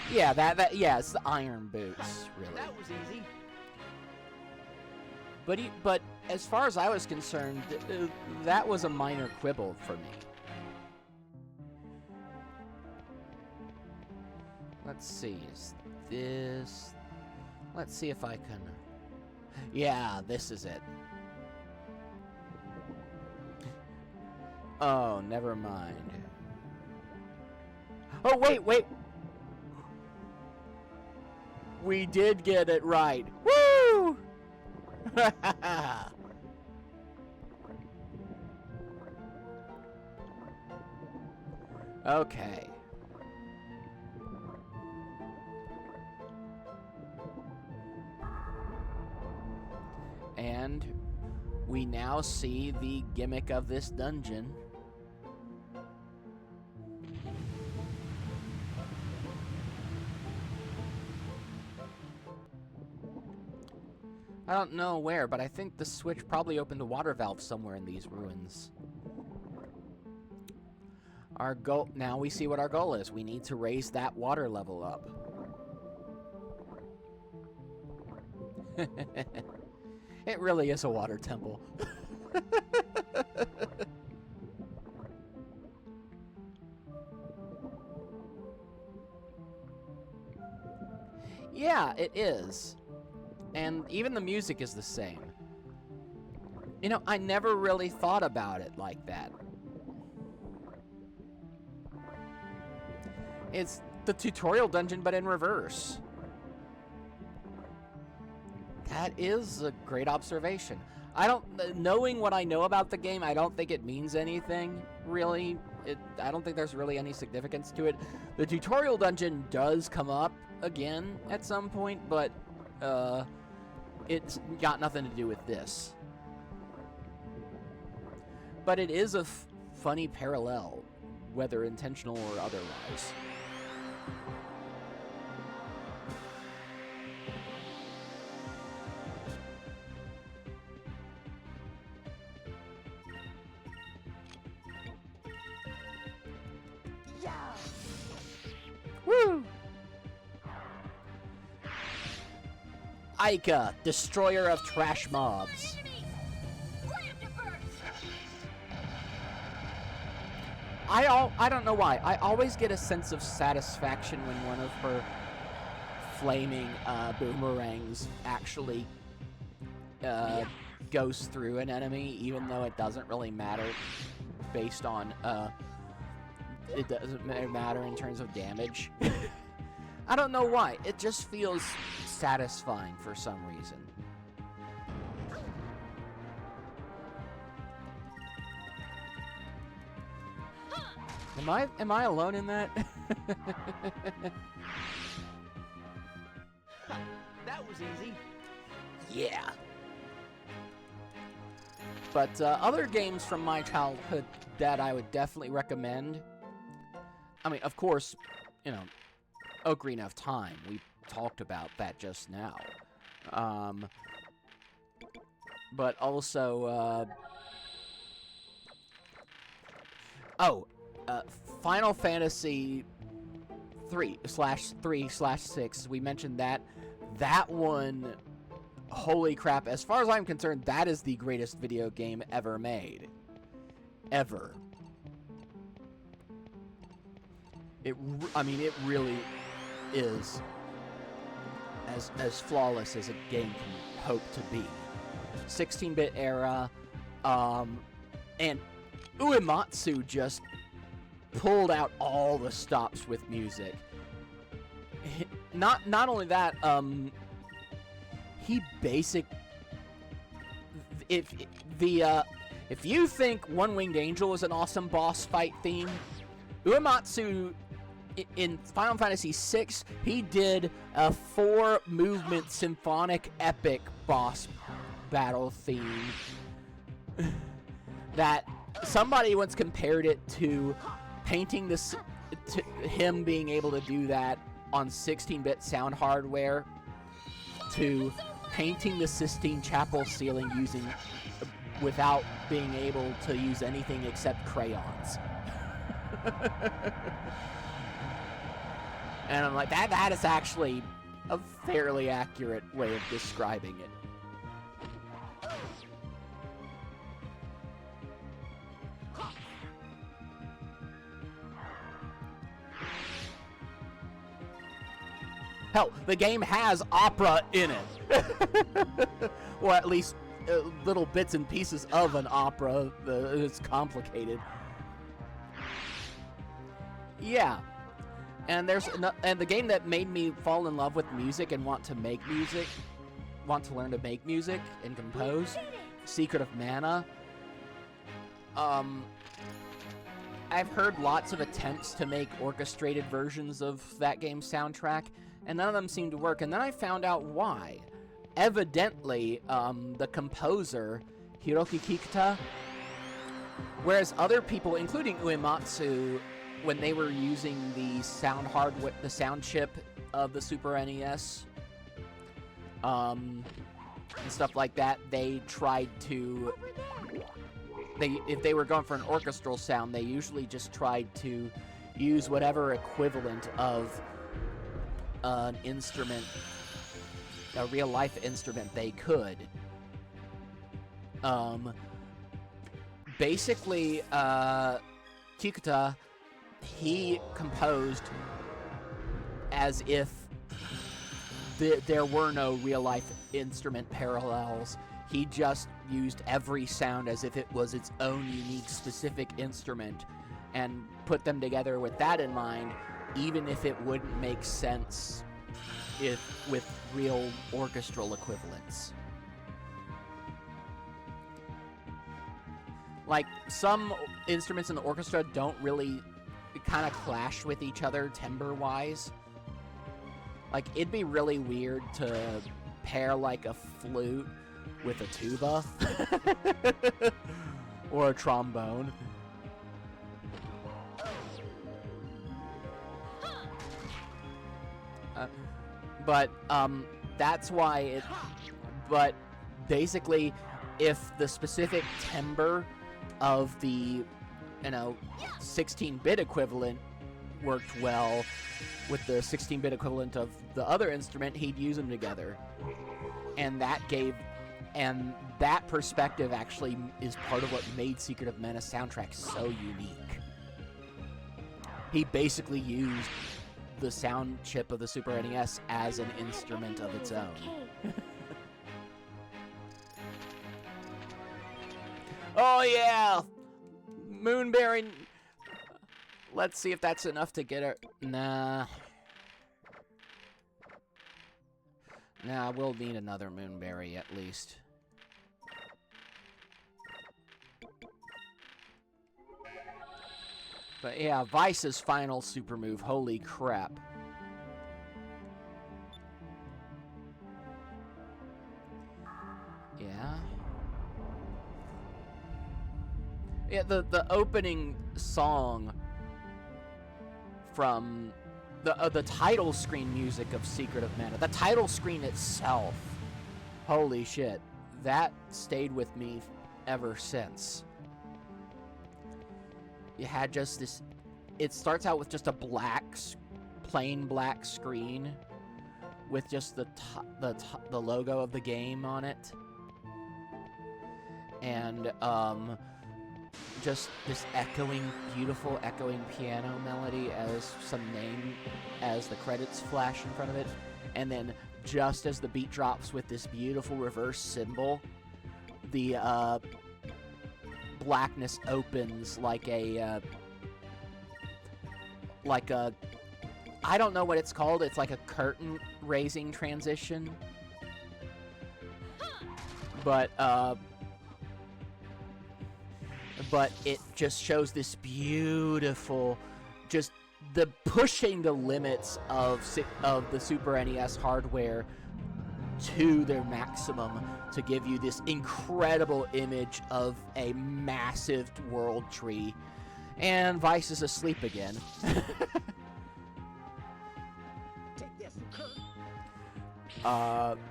Yeah, yeah, it's the iron boots, really. That was easy. But as far as I was concerned, that was a minor quibble for me. Let's see, is this... Let's see if I can... Yeah, this is it. Oh, never mind. Oh, wait! We did get it right. Woo! Okay. And we now see the gimmick of this dungeon. I don't know where, but I think the switch probably opened a water valve somewhere in these ruins. Our goal, now we see what our goal is. We need to raise that water level up. It really is a water temple. Yeah, it is. And even the music is the same. You know, I never really thought about it like that. It's the tutorial dungeon, but in reverse. That is a great observation. Knowing what I know about the game, I don't think it means anything, really. I don't think there's really any significance to it. The tutorial dungeon does come up again at some point, but, it's got nothing to do with this. But it is a funny parallel, whether intentional or otherwise. Yeah. Woo! Ica, destroyer of trash mobs. I don't know why. I always get a sense of satisfaction when one of her flaming boomerangs actually goes through an enemy, even though it doesn't really matter based on it doesn't matter in terms of damage. I don't know why. It just feels satisfying for some reason. Am I alone in that? That was easy. Yeah. But other games from my childhood that I would definitely recommend. I mean, of course, you know, Ocarina of Time. We talked about that just now. But also, Final Fantasy 3/3/6. We mentioned that. That one, holy crap! As far as I'm concerned, that is the greatest video game ever made. Ever. I mean, it really is as flawless as a game can hope to be. 16-bit era, and Uematsu just pulled out all the stops with music. Not only that, he if you think One-Winged Angel is an awesome boss fight theme, Uematsu in Final Fantasy VI, he did a 4-movement symphonic epic boss battle theme that somebody once compared it to painting this, to him being able to do that on 16-bit sound hardware, to painting the Sistine Chapel ceiling without being able to use anything except crayons. And I'm like, that is actually a fairly accurate way of describing it. Hell, the game has opera in it. Or at least little bits and pieces of an opera. It's complicated. Yeah. And and the game that made me fall in love with music and want to learn to make music and compose, Secret of Mana. I've heard lots of attempts to make orchestrated versions of that game's soundtrack, and none of them seem to work, and then I found out why. Evidently, the composer, Hiroki Kikuta, whereas other people, including Uematsu, when they were using the sound chip of the Super NES, and stuff like that, they tried to... if they were going for an orchestral sound, they usually just tried to use whatever equivalent of an instrument, a real-life instrument they could. Basically, Kikuta, he composed as if there were no real-life instrument parallels. He just used every sound as if it was its own unique, specific instrument, and put them together with that in mind, even if it wouldn't make sense with real orchestral equivalents. Like, some instruments in the orchestra don't really kind of clash with each other timbre-wise. Like, it'd be really weird to pair, like, a flute with a tuba or a trombone. But that's why but basically, if the specific timbre of the 16-bit equivalent worked well with the 16-bit equivalent of the other instrument, he'd use them together. And that perspective actually is part of what made Secret of Mana soundtrack so unique. He basically used the sound chip of the Super NES as an instrument of its own. Oh yeah! Moonberry. Let's see if that's enough to get her. Nah. Nah, we'll need another Moonberry at least. But yeah, Vice's final super move. Holy crap. Yeah. Yeah, the opening song from the title screen music of Secret of Mana, the title screen itself, holy shit, that stayed with me ever since. You had just this, it starts out with just a plain black screen with just the logo of the game on it. And, just this beautiful echoing piano melody as the credits flash in front of it. And then just as the beat drops with this beautiful reverse symbol, the, blackness opens like a, I don't know what it's called. It's like a curtain raising transition. But it just shows this beautiful, just the pushing the limits of the Super NES hardware to their maximum to give you this incredible image of a massive world tree. And Vice is asleep again.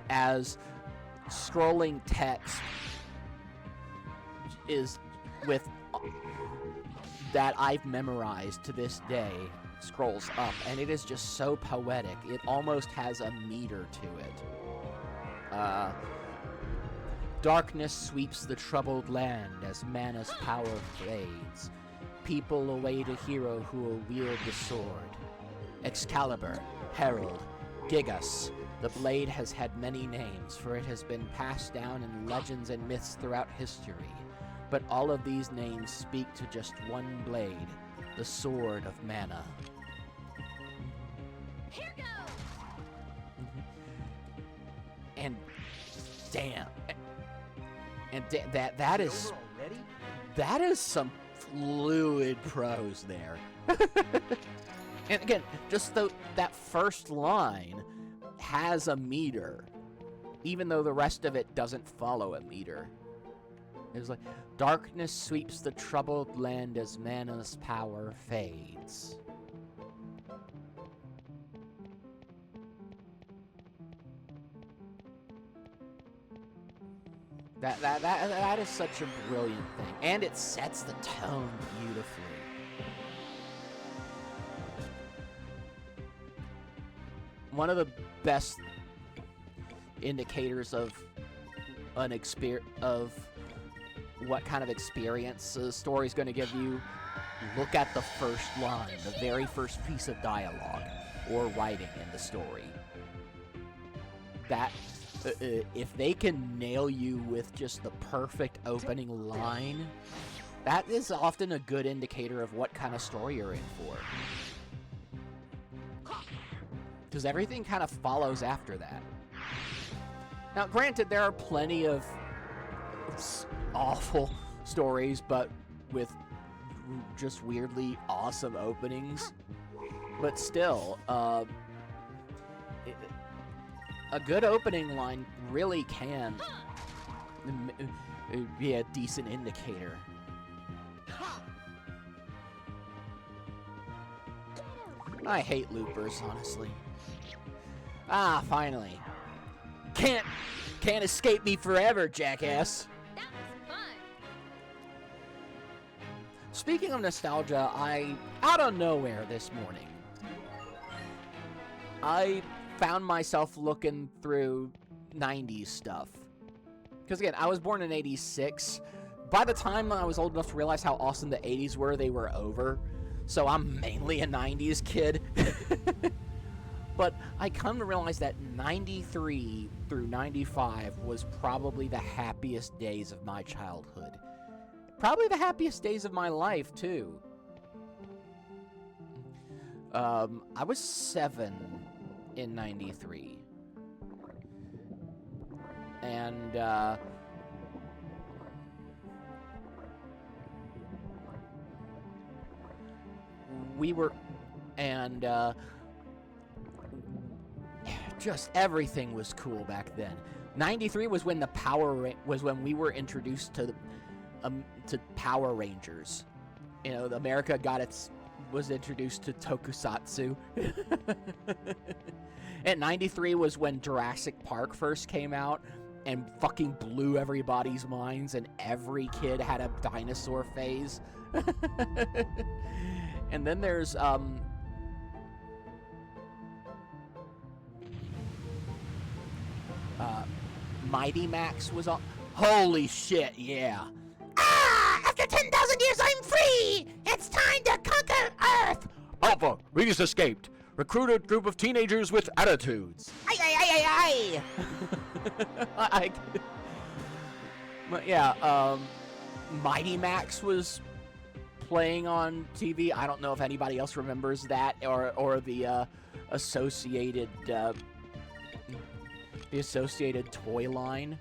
As scrolling text is with that I've memorized to this day scrolls up, and it is just so poetic. It almost has a meter to it. Darkness sweeps the troubled land as Mana's power fades. People await a hero who will wield the sword. Excalibur, Herald, Gigas. The blade has had many names, for it has been passed down in legends and myths throughout history. But all of these names speak to just one blade, the Sword of Mana. Here goes. And damn, that is some fluid prose there. And again, just that first line has a meter, even though the rest of it doesn't follow a meter. It's like, darkness sweeps the troubled land as Mana's power fades. That is such a brilliant thing, and it sets the tone beautifully. One of the best indicators of what kind of experience a story's going to give you, look at the first line, the very first piece of dialogue or writing in the story. That if they can nail you with just the perfect opening line, that is often a good indicator of what kind of story you're in for. Because everything kind of follows after that. Now, granted, there are plenty of awful stories, but with just weirdly awesome openings. But still, a good opening line really can be a decent indicator. I hate loopers, honestly. Ah, finally. Can't escape me forever, jackass. That was fun. Speaking of nostalgia, out of nowhere this morning, I found myself looking through 90s stuff. Because again, I was born in 86. By the time I was old enough to realize how awesome the 80s were, they were over. so I'm mainly a 90s kid. But I come to realize that 93 through 95 was probably the happiest days of my childhood. Probably the happiest days of my life, too. I was 7 in 93. And, we were... And, just everything was cool back then. 93 was when was when we were introduced to Power Rangers. You know, America was introduced to Tokusatsu. And 93 was when Jurassic Park first came out and fucking blew everybody's minds, and every kid had a dinosaur phase. And then there's Mighty Max was on. Holy shit, yeah. After 10,000 years, I'm free! It's time to conquer Earth! Alpha, we just escaped. Recruited group of teenagers with attitudes. Aye! But yeah, Mighty Max was playing on TV. I don't know if anybody else remembers that, or the associated toy line.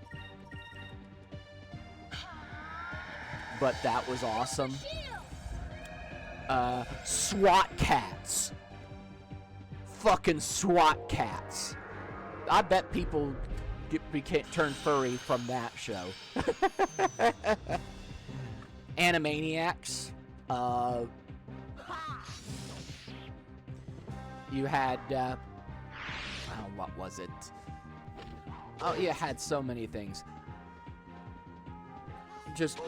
But that was awesome. SWAT cats. Fucking SWAT cats. I bet people turn furry from that show. Animaniacs. You had, what was it? Oh, you had so many things. Just...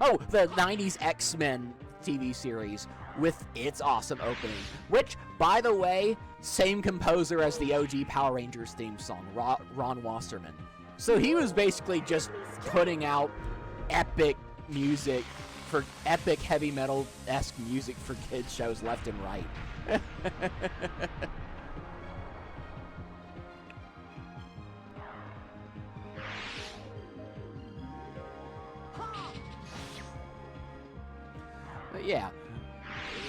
Oh, the 90s X-Men TV series with its awesome opening. Which, by the way, same composer as the OG Power Rangers theme song, Ron Wasserman. So he was basically just putting out epic music for epic heavy metal-esque music for kids shows left and right. But yeah,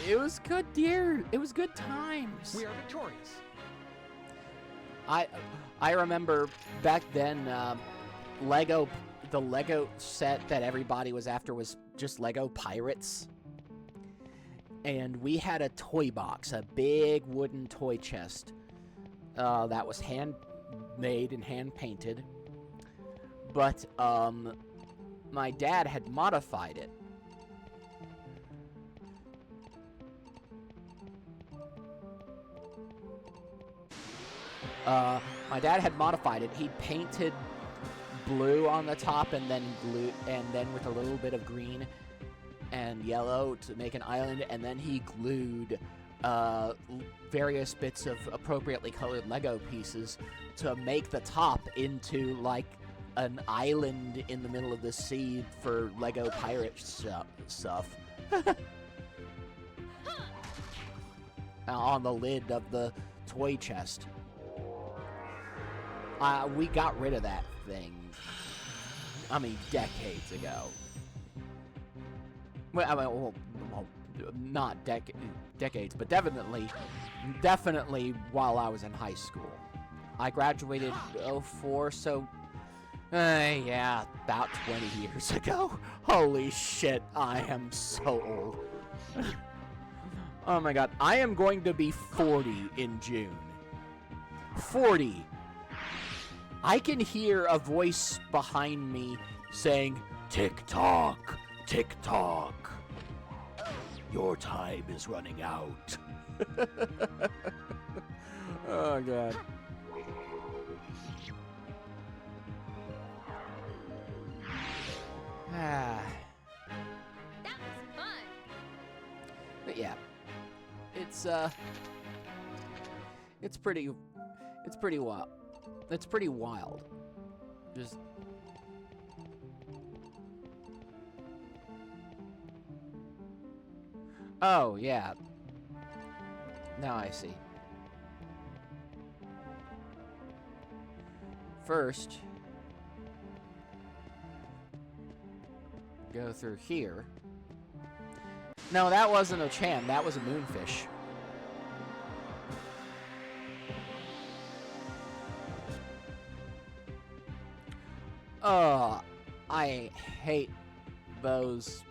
it was good, dear. It was good times. We are victorious. I remember back then, the Lego set that everybody was after was just Lego Pirates. And we had a toy box, a big wooden toy chest that was handmade and hand-painted. But my dad had modified it. My dad had modified it. He painted blue on the top and then with a little bit of green and yellow to make an island, and then he glued various bits of appropriately colored Lego pieces to make the top into like an island in the middle of the sea for Lego pirate stuff. On the lid of the toy chest. We got rid of that thing, I mean, decades ago. Well, not decades, but definitely while I was in high school. I graduated 04, so, yeah, about 20 years ago. Holy shit, I am so old. Oh my god, I am going to be 40 in June. 40! I can hear a voice behind me saying, "Tick-tock, tick-tock. Your time is running out." Oh, God. That was fun. But yeah, it's pretty wild. It's pretty wild. Just Oh, yeah. Now I see. First, go through here. No, that wasn't a Chan. That was a moonfish. I hate those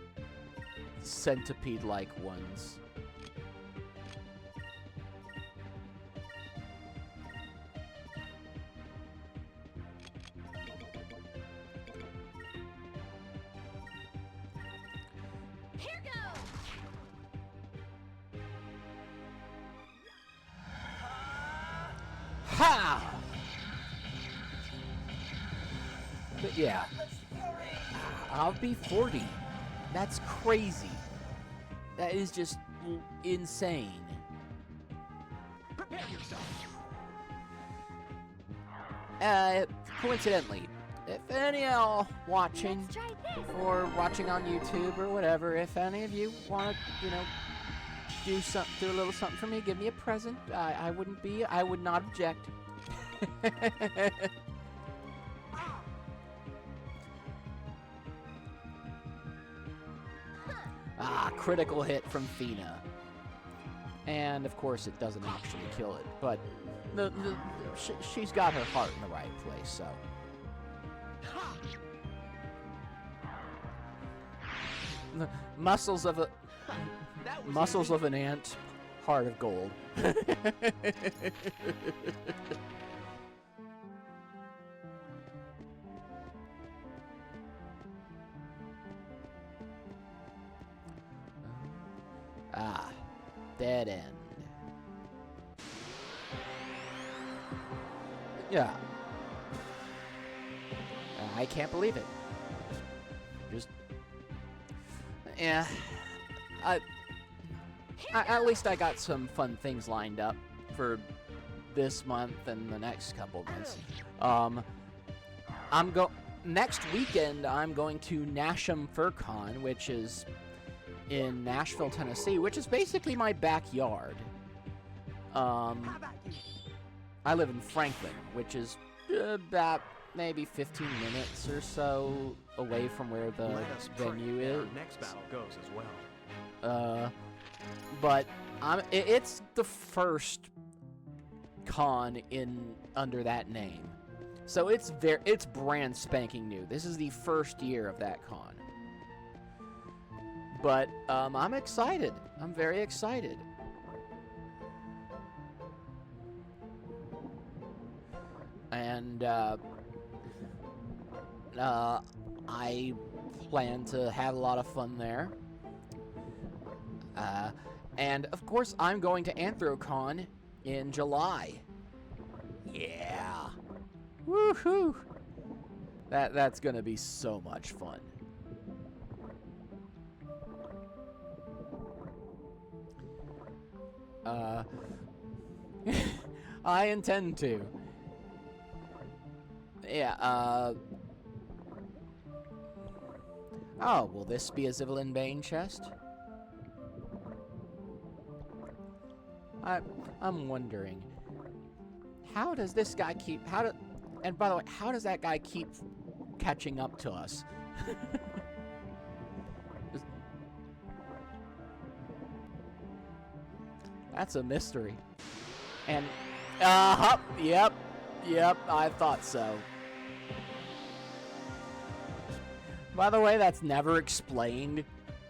centipede-like ones. Here goes. Ha! But yeah, I'll be 40. That's crazy. That is just insane. Prepare yourself. Coincidentally, if any of y'all watching Let's try this. or watching on YouTube or whatever, if any of you want to, you know, do a little something for me, give me a present, I would not object. Critical hit from Fina. And of course it doesn't actually kill it, but she's got her heart in the right place, so. The muscles of an ant, heart of gold. Dead end. Yeah. I can't believe it. Just... Yeah. At least I got some fun things lined up for this month and the next couple months. Next weekend, I'm going to Nasham FurCon, which is in Nashville, Tennessee, which is basically my backyard. I live in Franklin, which is about maybe 15 minutes or so away from where the venue is. Next battle goes as well. But it's the first con under that name, so it's brand spanking new. This is the first year of that con. But I'm excited. I'm very excited. And I plan to have a lot of fun there. And of course, I'm going to Anthrocon in July. Yeah. Woohoo! That's gonna be so much fun. I intend to. Yeah, Oh, will this be a Zivelin Bane chest? I'm wondering. How does this guy keep... And by the way, how does that guy keep catching up to us? That's a mystery. And, yep, I thought so. By the way, that's never explained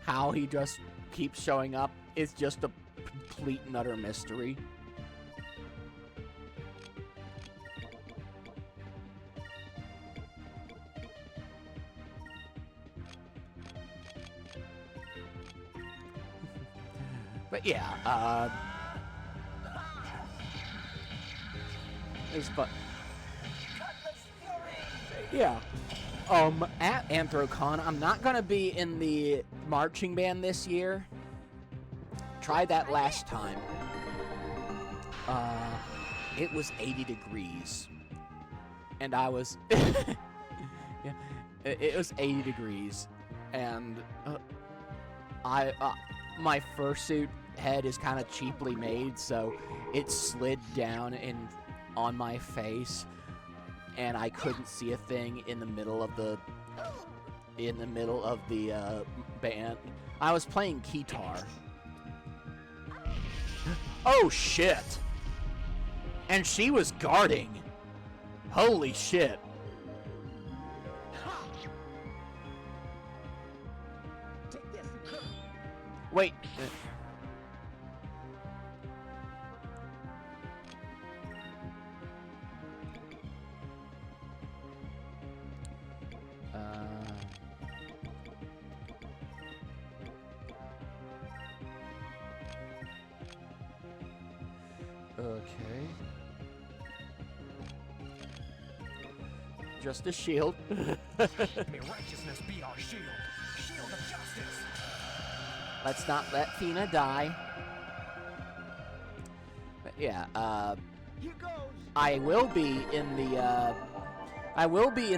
how he just keeps showing up. It's just a complete and utter mystery. But yeah, it's fun. Yeah. At Anthrocon, I'm not gonna be in the marching band this year. Tried that last time. It was 80 degrees. And I was... yeah, it was 80 degrees. And my fursuit head is kind of cheaply made, so it slid down on my face, and I couldn't see a thing in the middle of the band. I was playing guitar. Oh shit! And she was guarding. Holy shit! Wait. Okay. Just a shield. May righteousness be our shield. Shield of justice. Let's not let Fina die. But yeah, Here goes. I will be in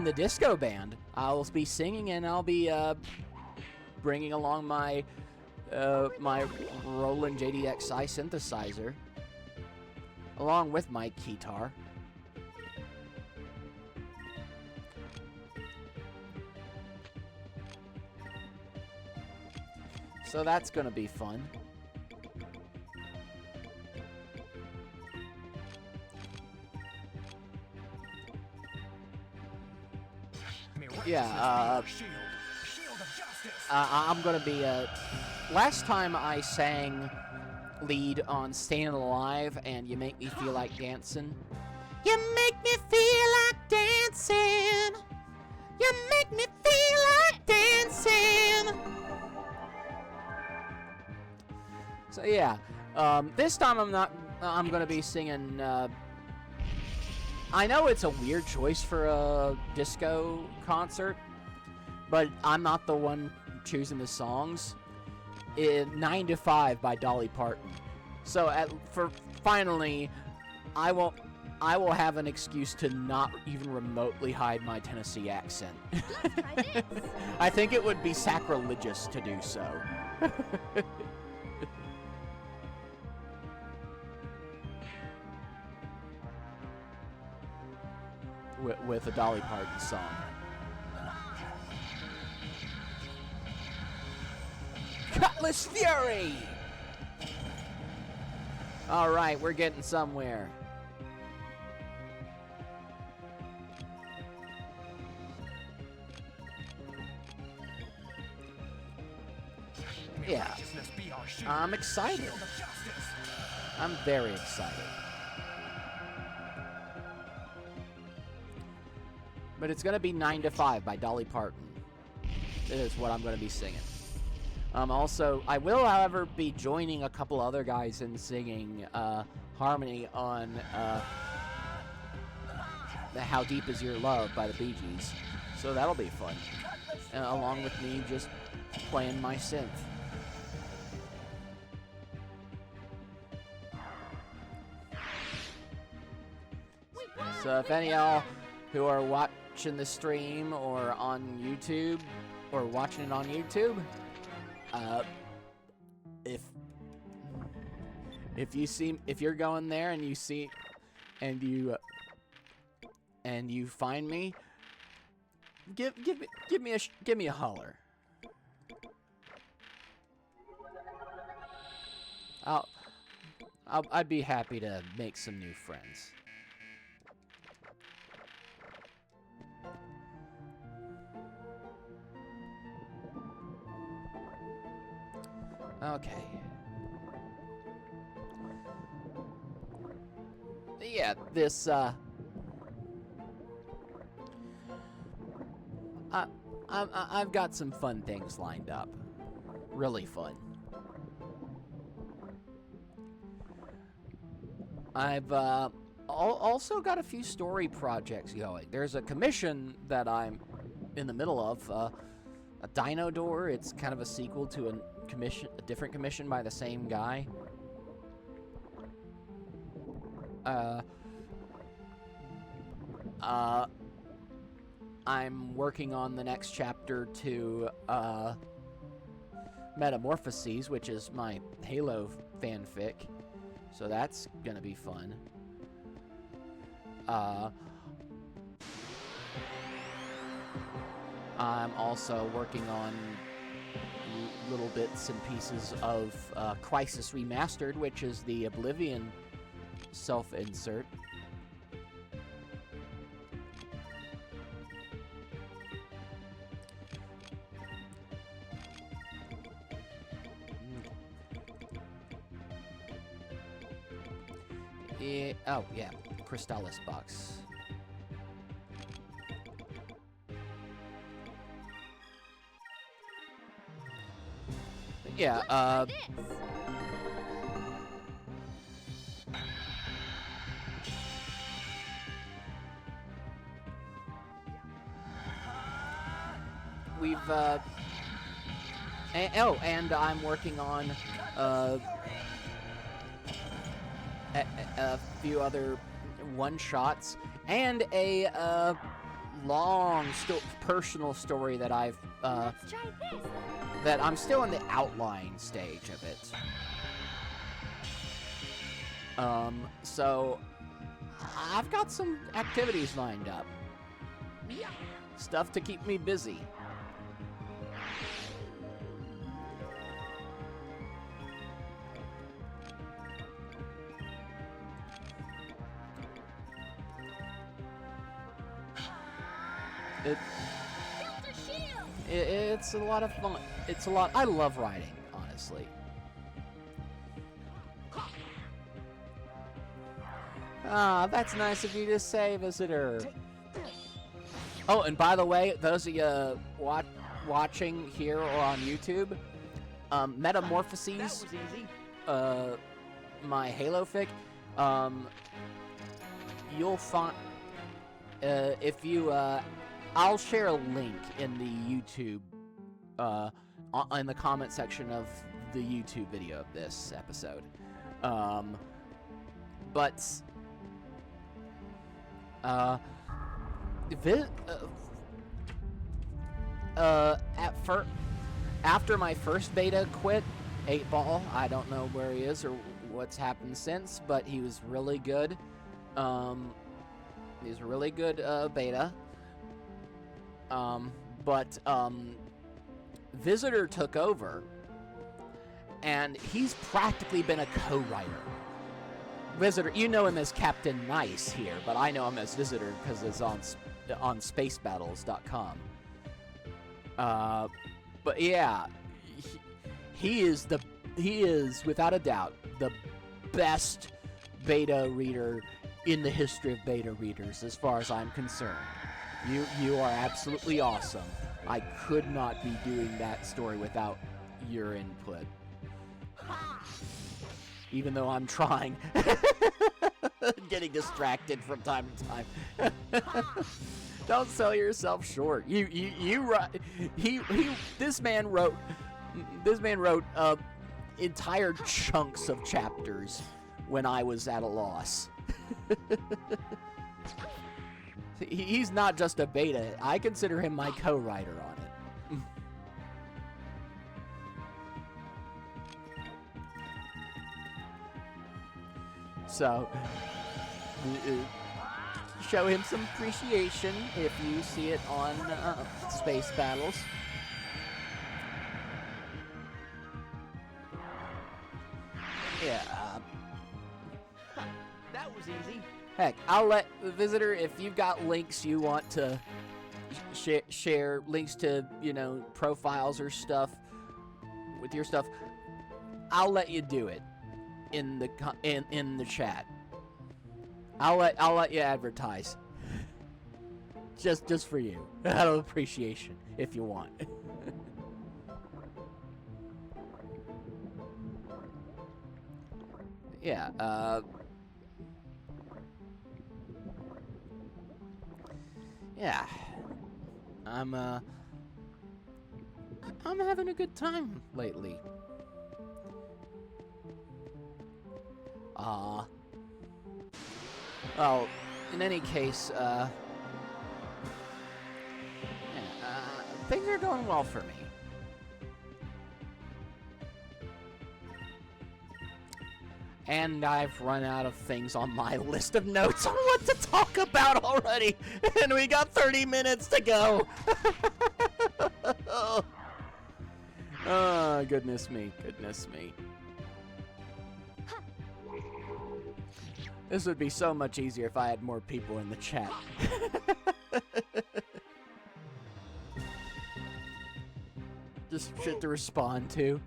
the disco band. I'll be singing, and I'll be bringing along my my Roland JDXi synthesizer, along with my guitar. So that's gonna be fun. Yeah, I'm gonna be, last time I sang lead on Staying Alive and You Make Me Feel Like Dancing. You make me feel like dancing. You make me feel like dancing. So yeah, this time I'm gonna be singing, I know it's a weird choice for a disco concert, but I'm not the one choosing the songs. 9 to 5 by Dolly Parton. So finally, I will have an excuse to not even remotely hide my Tennessee accent. I think it would be sacrilegious to do so. with a Dolly Parton song. Cutlass Fury! Alright, we're getting somewhere. Yeah. I'm excited. I'm very excited. But it's going to be 9 to 5 by Dolly Parton. It is what I'm going to be singing. Also, I will, however, be joining a couple other guys in singing harmony on How Deep Is Your Love by the Bee Gees. So that'll be fun. Along with me just playing my synth. So if any of y'all who are watching the stream or on YouTube, or watching it on YouTube, if you're going there and you see, and you find me, give me a holler. I'd be happy to make some new friends. Okay. Yeah, this, I've got some fun things lined up. Really fun. I've, also got a few story projects going. There's a commission that I'm in the middle of, a Dino Door. It's kind of a sequel to a different commission by the same guy. I'm working on the next chapter to Metamorphoses, which is my Halo fanfic. So that's gonna be fun. I'm also working on little bits and pieces of Crisis Remastered, which is the Oblivion self-insert. Oh, yeah, Crystallis box. Yeah, Try this. we've, and I'm working on, a few other one-shots, and a, long personal story that I've, Let's try this. that I'm still in the outline stage of it. So I've got some activities lined up. Stuff to keep me busy. Delta shield. It's a lot of fun. It's a lot. I love riding, honestly. Ah, that's nice of you to say, visitor. Oh, and by the way, those of you watching here or on YouTube, Metamorphoses, That was easy. my Halo fic, you'll find, if you, I'll share a link in the YouTube, in the comment section of the YouTube video of this episode. After my first beta quit, 8-Ball, I don't know where he is or what's happened since, but he was really good. He's a really good beta. Visitor took over, and he's practically been a co-writer. Visitor, you know him as Captain Nice here, but I know him as Visitor because it's on spacebattles.com. But yeah, he is without a doubt the best beta reader in the history of beta readers, as far as I'm concerned. You are absolutely awesome. I could not be doing that story without your input. Even though I'm trying. Getting distracted from time to time. Don't sell yourself short. This man wrote entire chunks of chapters when I was at a loss. He's not just a beta. I consider him my co-writer on it. So, show him some appreciation if you see it on Space Battles. Yeah. That was easy. Heck, I'll let the visitor, if you've got links you want to share, links to, profiles or stuff with your stuff, I'll let you do it in the chat. I'll let you advertise. Just for you. Out of appreciation, if you want. Yeah, yeah. I'm having a good time lately. Well, in any case, things are going well for me. And I've run out of things on my list of notes on what to talk about already. And we got 30 minutes to go. Oh, goodness me, goodness me. This would be so much easier if I had more people in the chat. Just shit to respond to.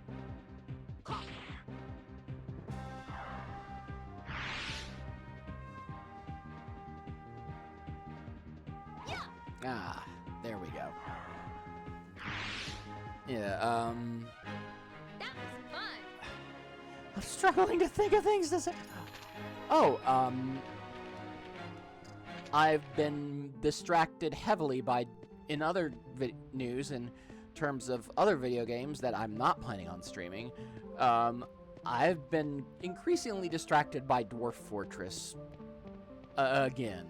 Ah, there we go. Yeah, That was fun. I'm struggling to think of things to say. Oh, I've been distracted heavily by, in other news, in terms of other video games that I'm not planning on streaming, I've been increasingly distracted by Dwarf Fortress. Again.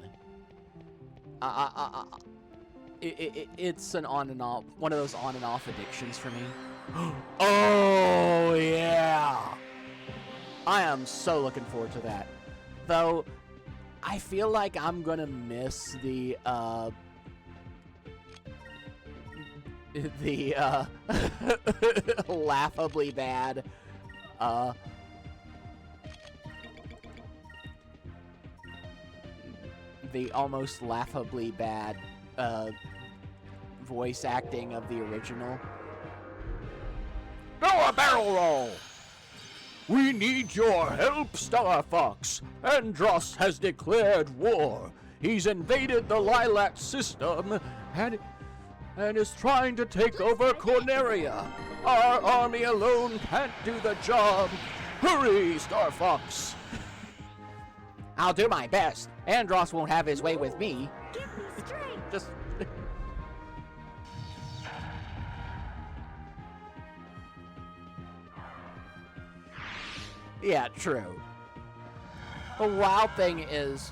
It's an on and off, one of those on and off addictions for me. Oh, yeah! I am so looking forward to that. Though, I feel like I'm gonna miss the laughably bad, the almost laughably bad, voice acting of the original. Do a barrel roll! We need your help, Star Fox. Andros has declared war. He's invaded the Lilac system and is trying to take over Corneria. Our army alone can't do the job. Hurry, Star Fox. I'll do my best. Andros won't have his way with me. Give me strength. Just... Yeah, true. The wild thing is,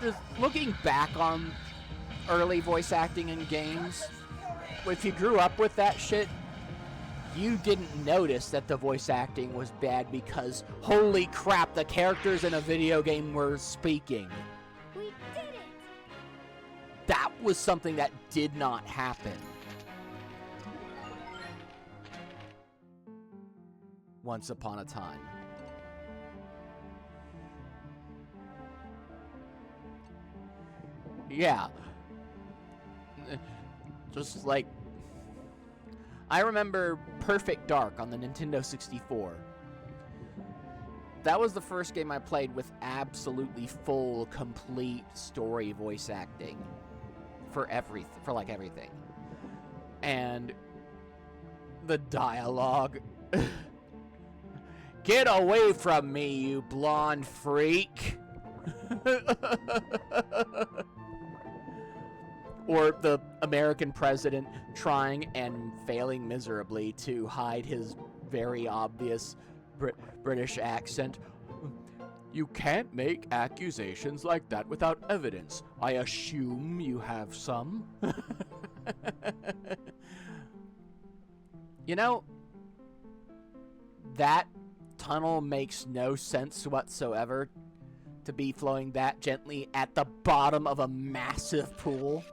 just looking back on early voice acting in games, if you grew up with that shit, you didn't notice that the voice acting was bad because, holy crap, the characters in a video game were speaking. We did it. That was something that did not happen. Once upon a time. Yeah. Just like... I remember Perfect Dark on the Nintendo 64. That was the first game I played with absolutely full, complete story voice acting. For everything. And... the dialogue... Get away from me, you blonde freak! Or the American president trying and failing miserably to hide his very obvious British accent. You can't make accusations like that without evidence. I assume you have some. You know, that tunnel makes no sense whatsoever to be flowing that gently at the bottom of a massive pool.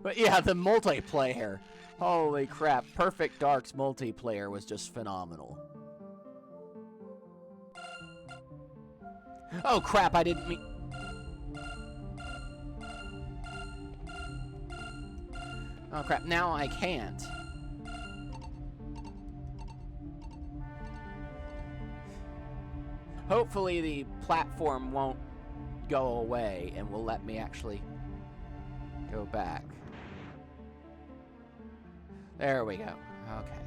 But yeah, the multiplayer. Holy crap, Perfect Dark's multiplayer was just phenomenal. Oh crap, I didn't mean... Oh crap, now I can't. Hopefully the platform won't go away and will let me actually go back. There we go. Okay.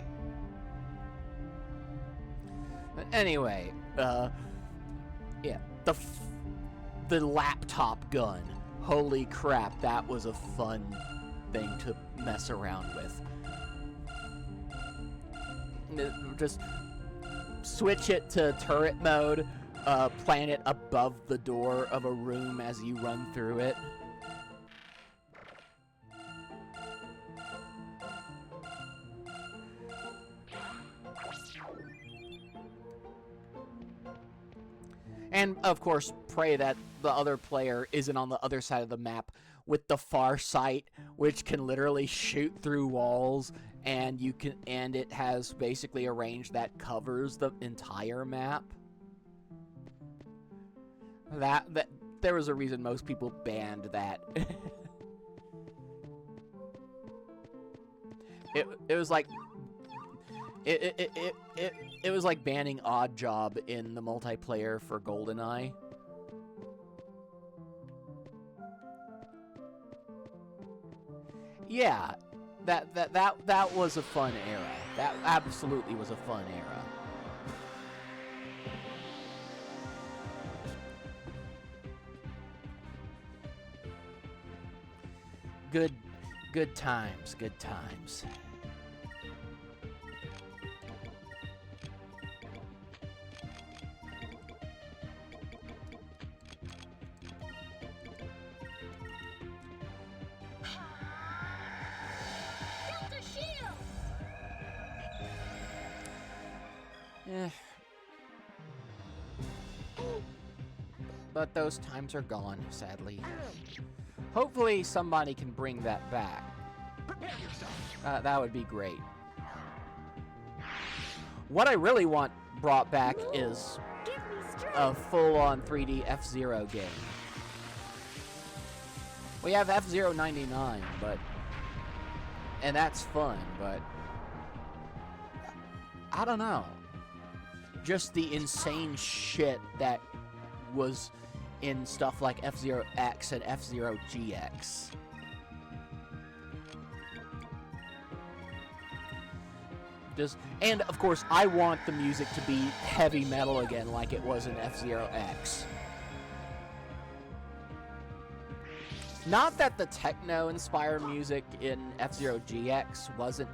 But anyway, yeah, the laptop gun. Holy crap, that was a fun thing to mess around with. Just switch it to turret mode, plant it above the door of a room as you run through it. And, of course, pray that the other player isn't on the other side of the map with the far sight, which can literally shoot through walls, and it has basically a range that covers the entire map. That there was a reason most people banned that. It was like it was like banning Odd Job in the multiplayer for GoldenEye. Yeah, that was a fun era. That absolutely was a fun era. Good times, good times. Delta shield! Eh. But those times are gone, sadly. Hopefully somebody can bring that back. That would be great. What I really want brought back is Give me strength! a full-on 3D F-Zero game. We have F-Zero 99, and that's fun, but I don't know. Just the insane shit that was in stuff like F-Zero X and F-Zero GX. And of course, I want the music to be heavy metal again, like it was in F-Zero X. Not that the techno-inspired music in F-Zero GX wasn't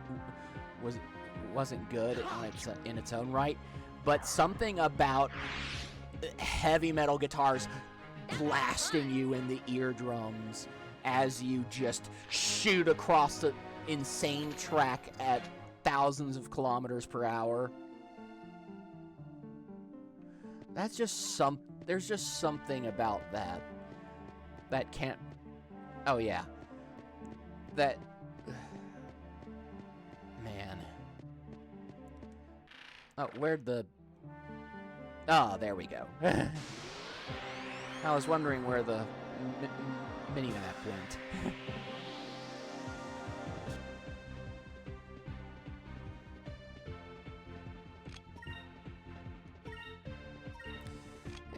good in its own right, but something about heavy metal guitars blasting you in the eardrums as you just shoot across the insane track at thousands of kilometers per hour. There's just something about that can't. Oh yeah. Man. Oh, where'd the... Oh, there we go. I was wondering where the mini-map went.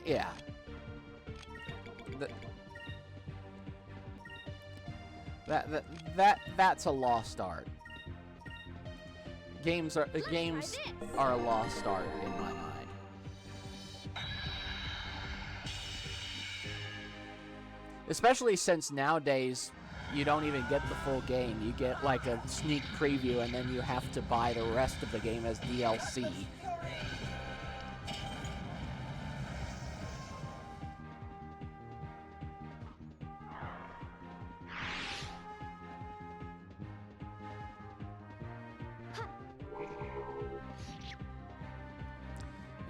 Yeah. That's a lost art. Games are a lost art in my mind. Especially since nowadays you don't even get the full game. You get like a sneak preview and then you have to buy the rest of the game as DLC.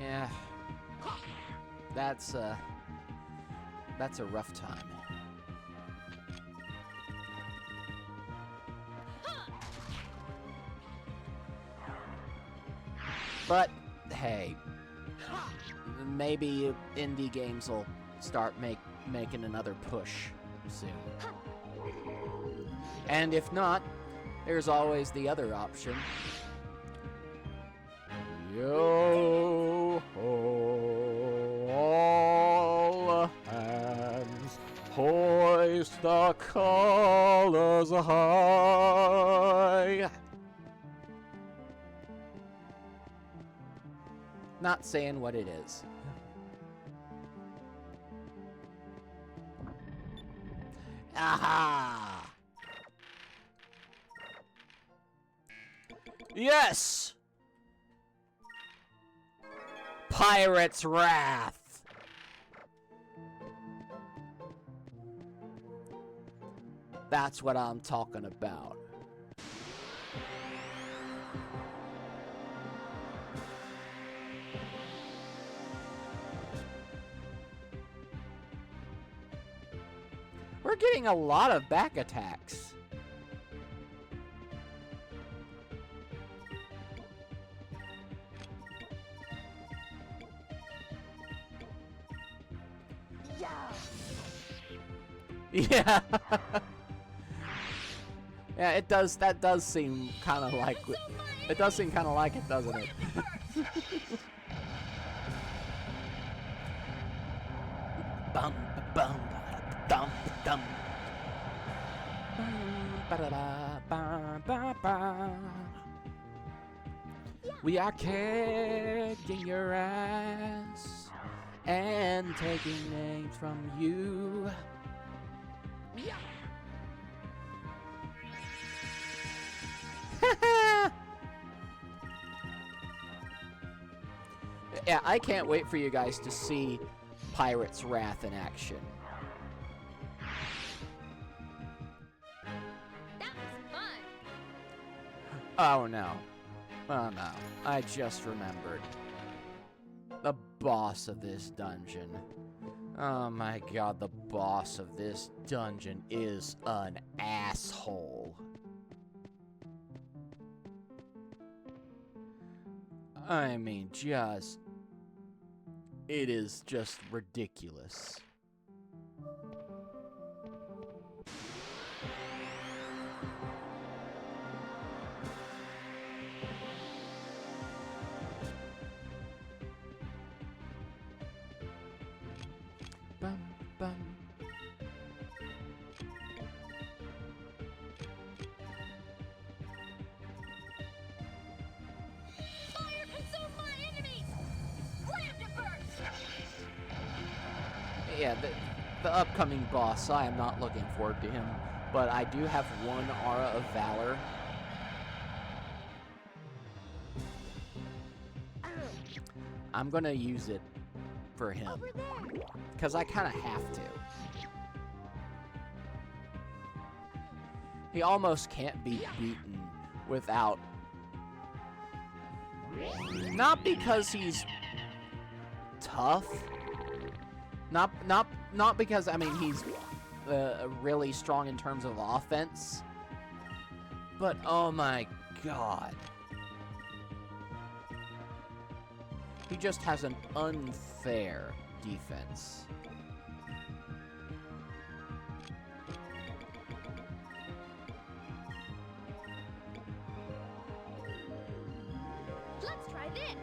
Yeah. That's a rough time. But hey, maybe indie games will start making another push soon. And if not, there's always the other option. Yo ho, all hands, hoist the colors high. Not saying what it is. Aha! Yes! Pirate's Wrath! That's what I'm talking about. We're getting a lot of back attacks. Yeah. Yeah, it does. That does seem kind of like. It does seem kind of like it, doesn't it? Bum bum dum dum. We are kicking your ass and taking names from you. Yeah, I can't wait for you guys to see Pirate's Wrath in action. That was fun. Oh no. Oh no. I just remembered. The boss of this dungeon. Oh my god, the boss of this dungeon is an asshole. I mean, it is just ridiculous. Bum, bum. Fire consume my enemies! Grab it first! Yeah, the upcoming boss, I am not looking forward to him, but I do have one Aura of Valor. I'm gonna use it for him, Over there! because I kind of have to. He almost can't be beaten without... Not because he's tough. Not because, I mean, he's really strong in terms of offense. But, oh my god. He just has an unfair defense. Let's try this!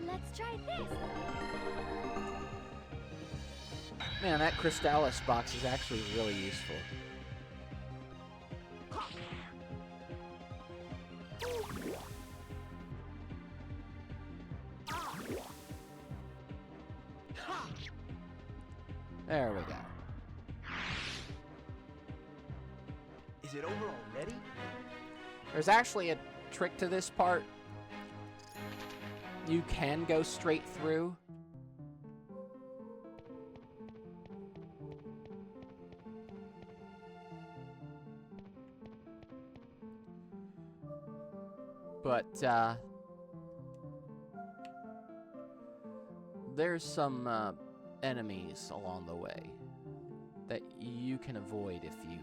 Let's try this! Man, that Crystallis box is actually really useful. There we go. Is it over already? There's actually a trick to this part. You can go straight through. But, there's some, enemies along the way that you can avoid if you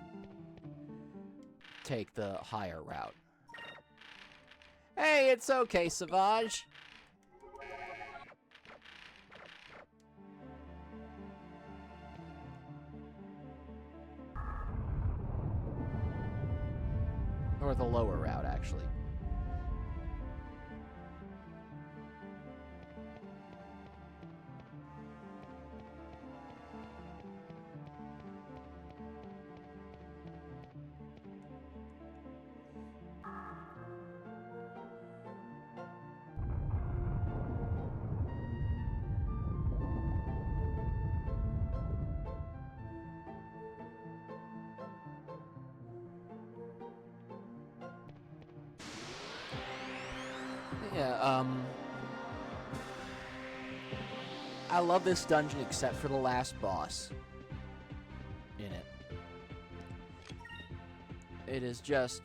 take the higher route. Hey, it's okay, Savage. Or the lower route, actually. Yeah, I love this dungeon except for the last boss in it. It is just...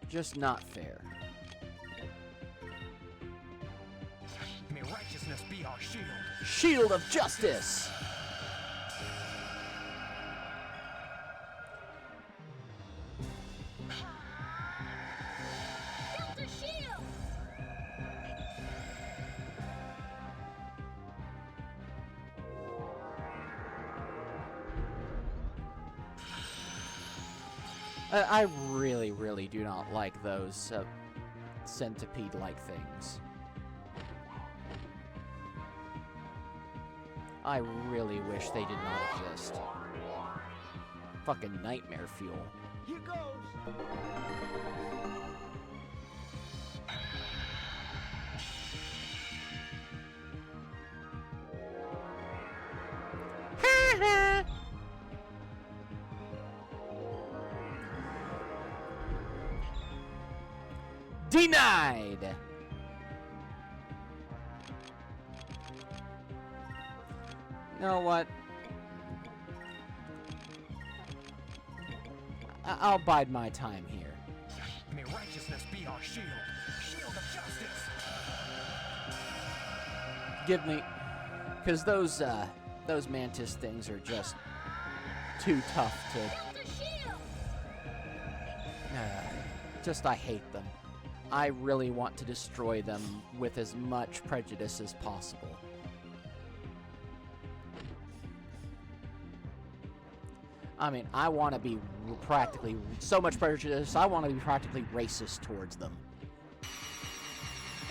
just not fair. May righteousness be our shield. Shield of Justice! Delta shield! I really, really do not like those centipede-like things. I really wish they did not exist. Fucking nightmare fuel. Here goes. Denied! You know what? I'll bide my time here. May righteousness be our shield. Shield of justice. Give me... Because those mantis things are just too tough to... Delta shield! just, I hate them. I really want to destroy them with as much prejudice as possible. I mean, I want to be practically so much prejudice, I want to be practically racist towards them.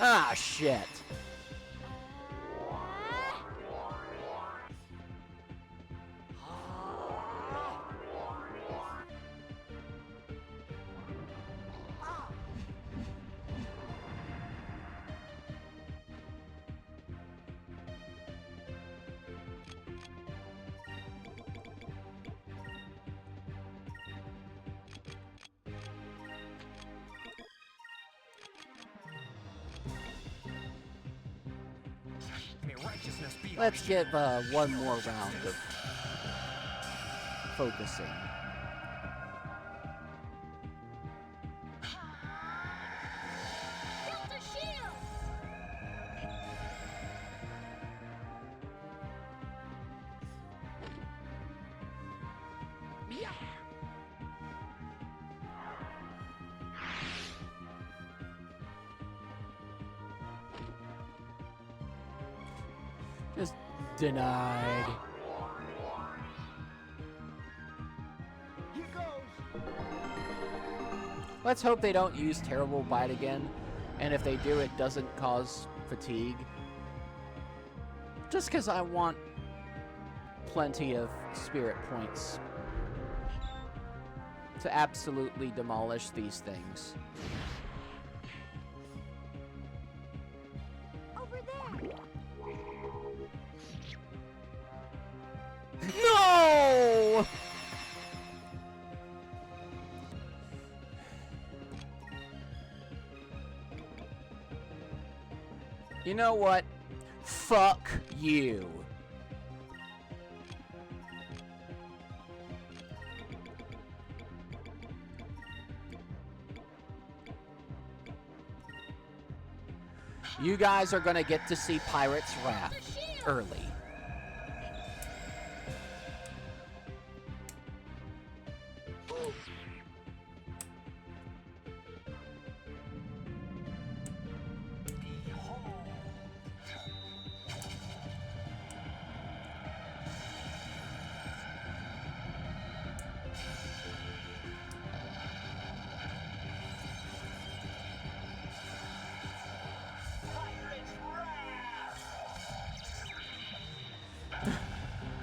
Ah, shit. May righteousness be our Let's shield. give one more round of focusing. Delta shield! Just denied. Here goes. Let's hope they don't use Terrible Bite again, and if they do, it doesn't cause fatigue. Just because I want plenty of spirit points to absolutely demolish these things. Over there! No! You know what? Fuck you. You guys are gonna get to see Pirate's Wrath early.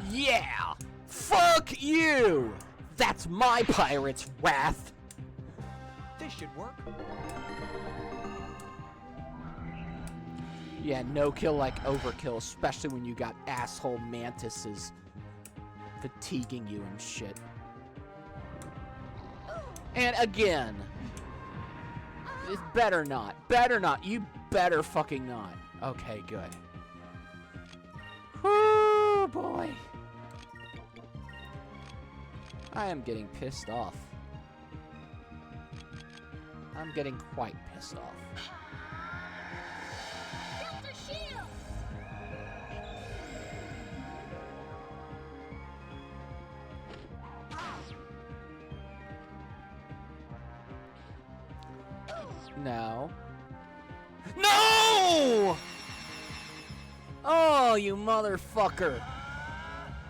Yeah! Fuck you! That's my Pirate's Wrath! This should work. Yeah, no kill like overkill, especially when you got asshole mantises fatiguing you and shit. And again. It better not. Better not. You better fucking not. Okay, good. Whoo, boy. I am getting pissed off. I'm getting quite pissed off. Delta shield! No. No! Oh, you motherfucker.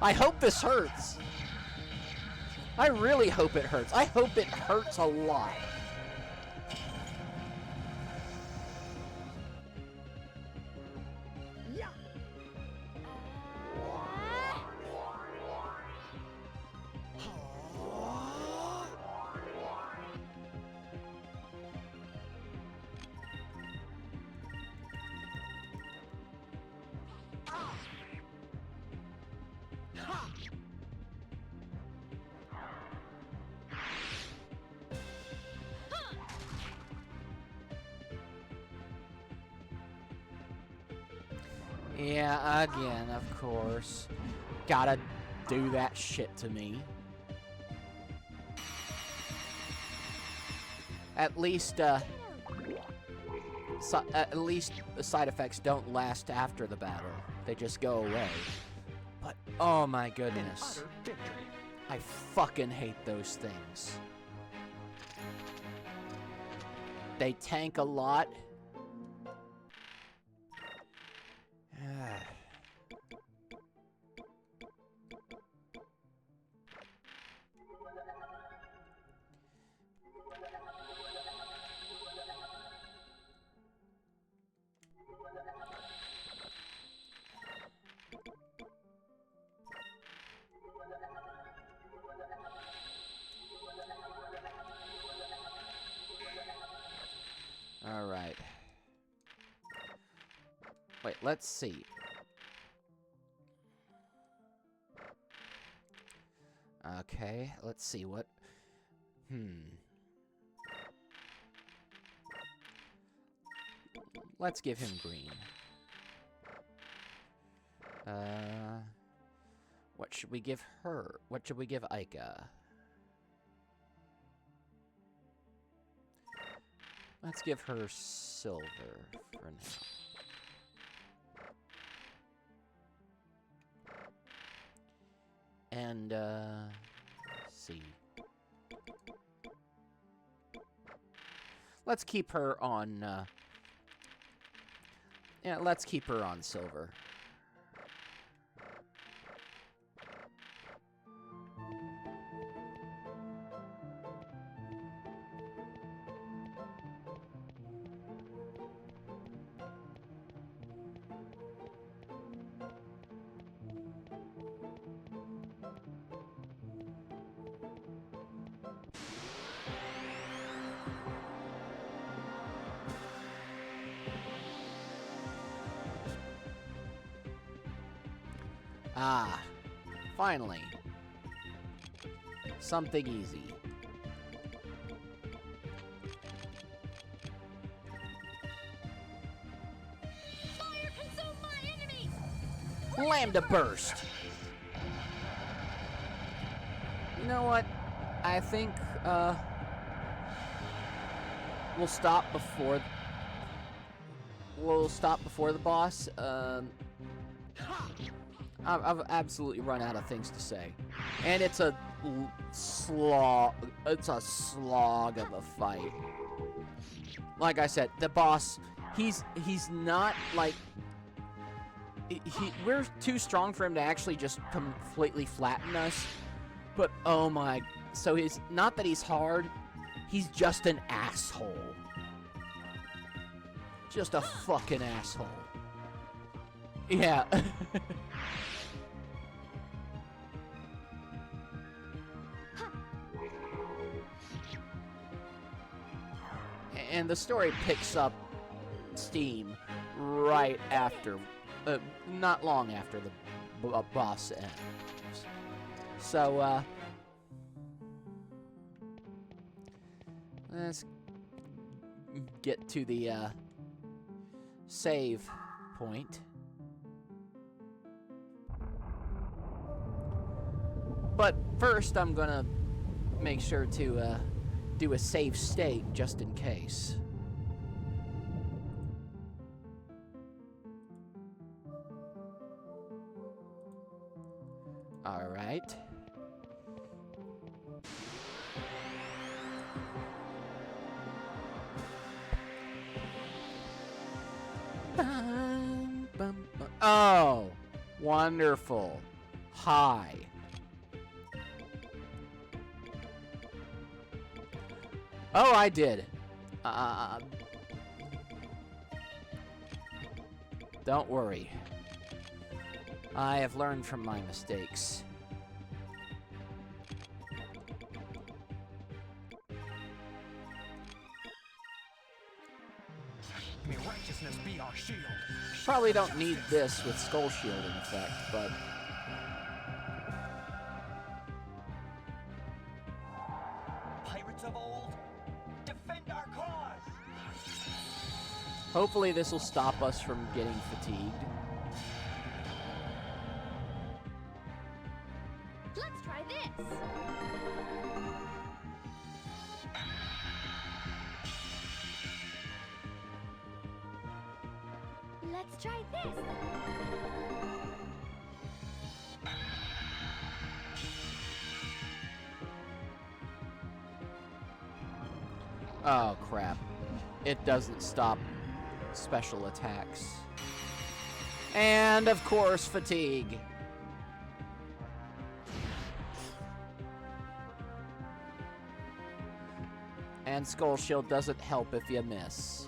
I hope this hurts. I really hope it hurts. I hope it hurts a lot. Yeah. Yeah, again, of course. Gotta do that shit to me. At least, at least the side effects don't last after the battle. They just go away. But, oh my goodness. Utter victory. I fucking hate those things. They tank a lot. All right. Wait, let's see. Okay, let's see what... Let's give him green. What should we give her? What should we give Aika? Let's give her silver for now. And, let's see. Let's keep her on, yeah, let's keep her on silver. Ah, finally. Something easy. Fire consume my enemies! Lambda burst. You know what? I think we'll stop before the boss. I've absolutely run out of things to say, and it's a slog. It's a slog of a fight. Like I said, the boss, he's not like we're too strong for him to actually just completely flatten us. But oh my, so he's not that he's hard, he's just an asshole. Just a fucking asshole. Yeah. And the story picks up steam right after, not long after the boss ends. So, let's get to the, save point. But first, I'm gonna make sure to, do a save state just in case. All right. Oh, wonderful. Hi. Oh, I did. Don't worry. I have learned from my mistakes. May righteousness be our shield. Probably don't need this with Skull Shield in effect, but... Pirates of old, defend our cause! hopefully this will stop us from getting fatigued. Let's try this. Let's try this. Oh, crap. It doesn't stop special attacks. And, of course, fatigue. And Skull Shield doesn't help if you miss.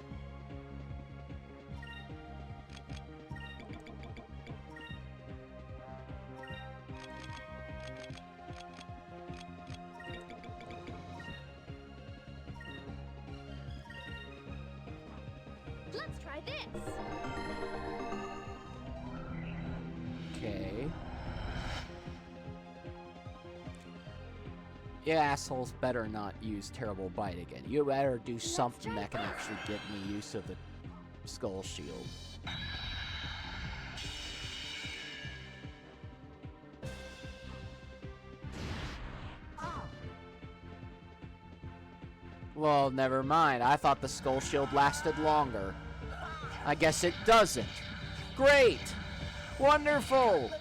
Let's try this. Okay. You assholes better not use Terrible Bite again. You better do something that can actually get me use of the Skull Shield. Well, never mind. I thought the Skull Shield lasted longer. I guess it doesn't. Great! Wonderful!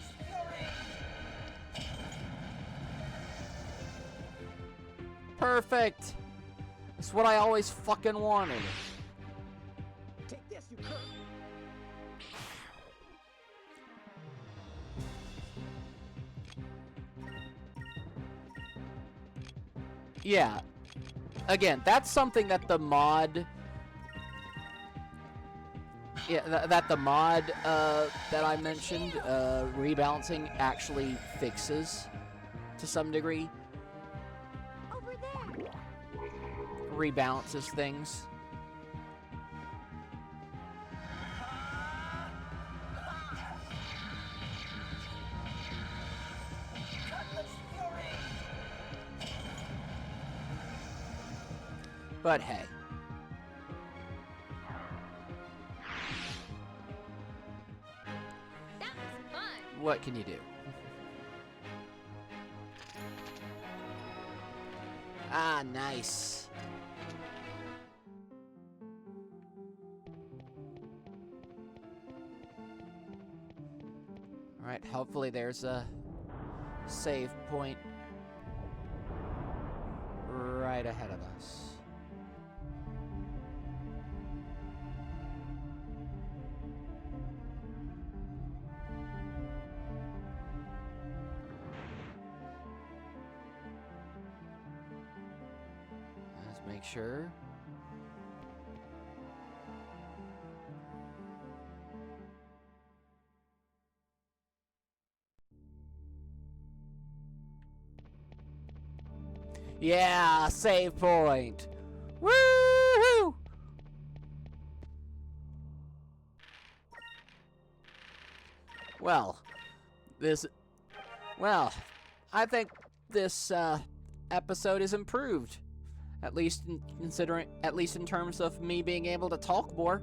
Perfect! That's what I always fucking wanted. Take this, you cur! Yeah. Again, that's something that the mod... Yeah, that the mod that I mentioned, rebalancing, actually fixes to some degree. Over there. Rebalances things. But hey. That was fun. What can you do? Ah, nice. Alright, hopefully there's a save point right ahead of us. Let's make sure. Yeah, save point. Woohoo! Well, I think this episode is improved. At least in terms of me being able to talk more.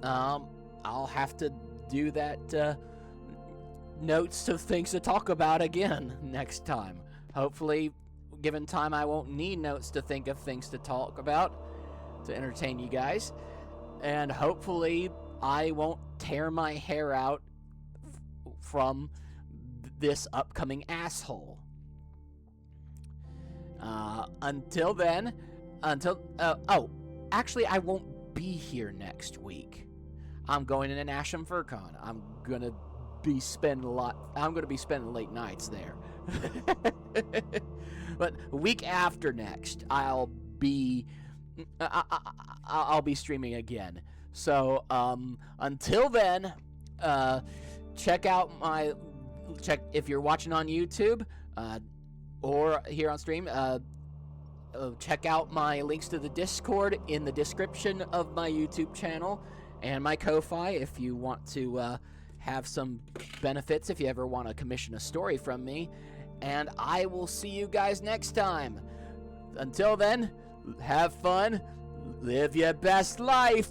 I'll have to do that notes of things to talk about again next time. Hopefully, given time, I won't need notes to think of things to talk about to entertain you guys. And hopefully, I won't tear my hair out from this upcoming asshole. Until then, actually, I won't be here next week. I'm going to Nasham FurCon. I'm gonna be spending late nights there. But a week after next, I'll be streaming again. So until then, check if you're watching on YouTube or here on stream. Check out my links to the Discord in the description of my YouTube channel and my Ko-Fi if you want to have some benefits if you ever want to commission a story from me. And I will see you guys next time. Until then, have fun, live your best life.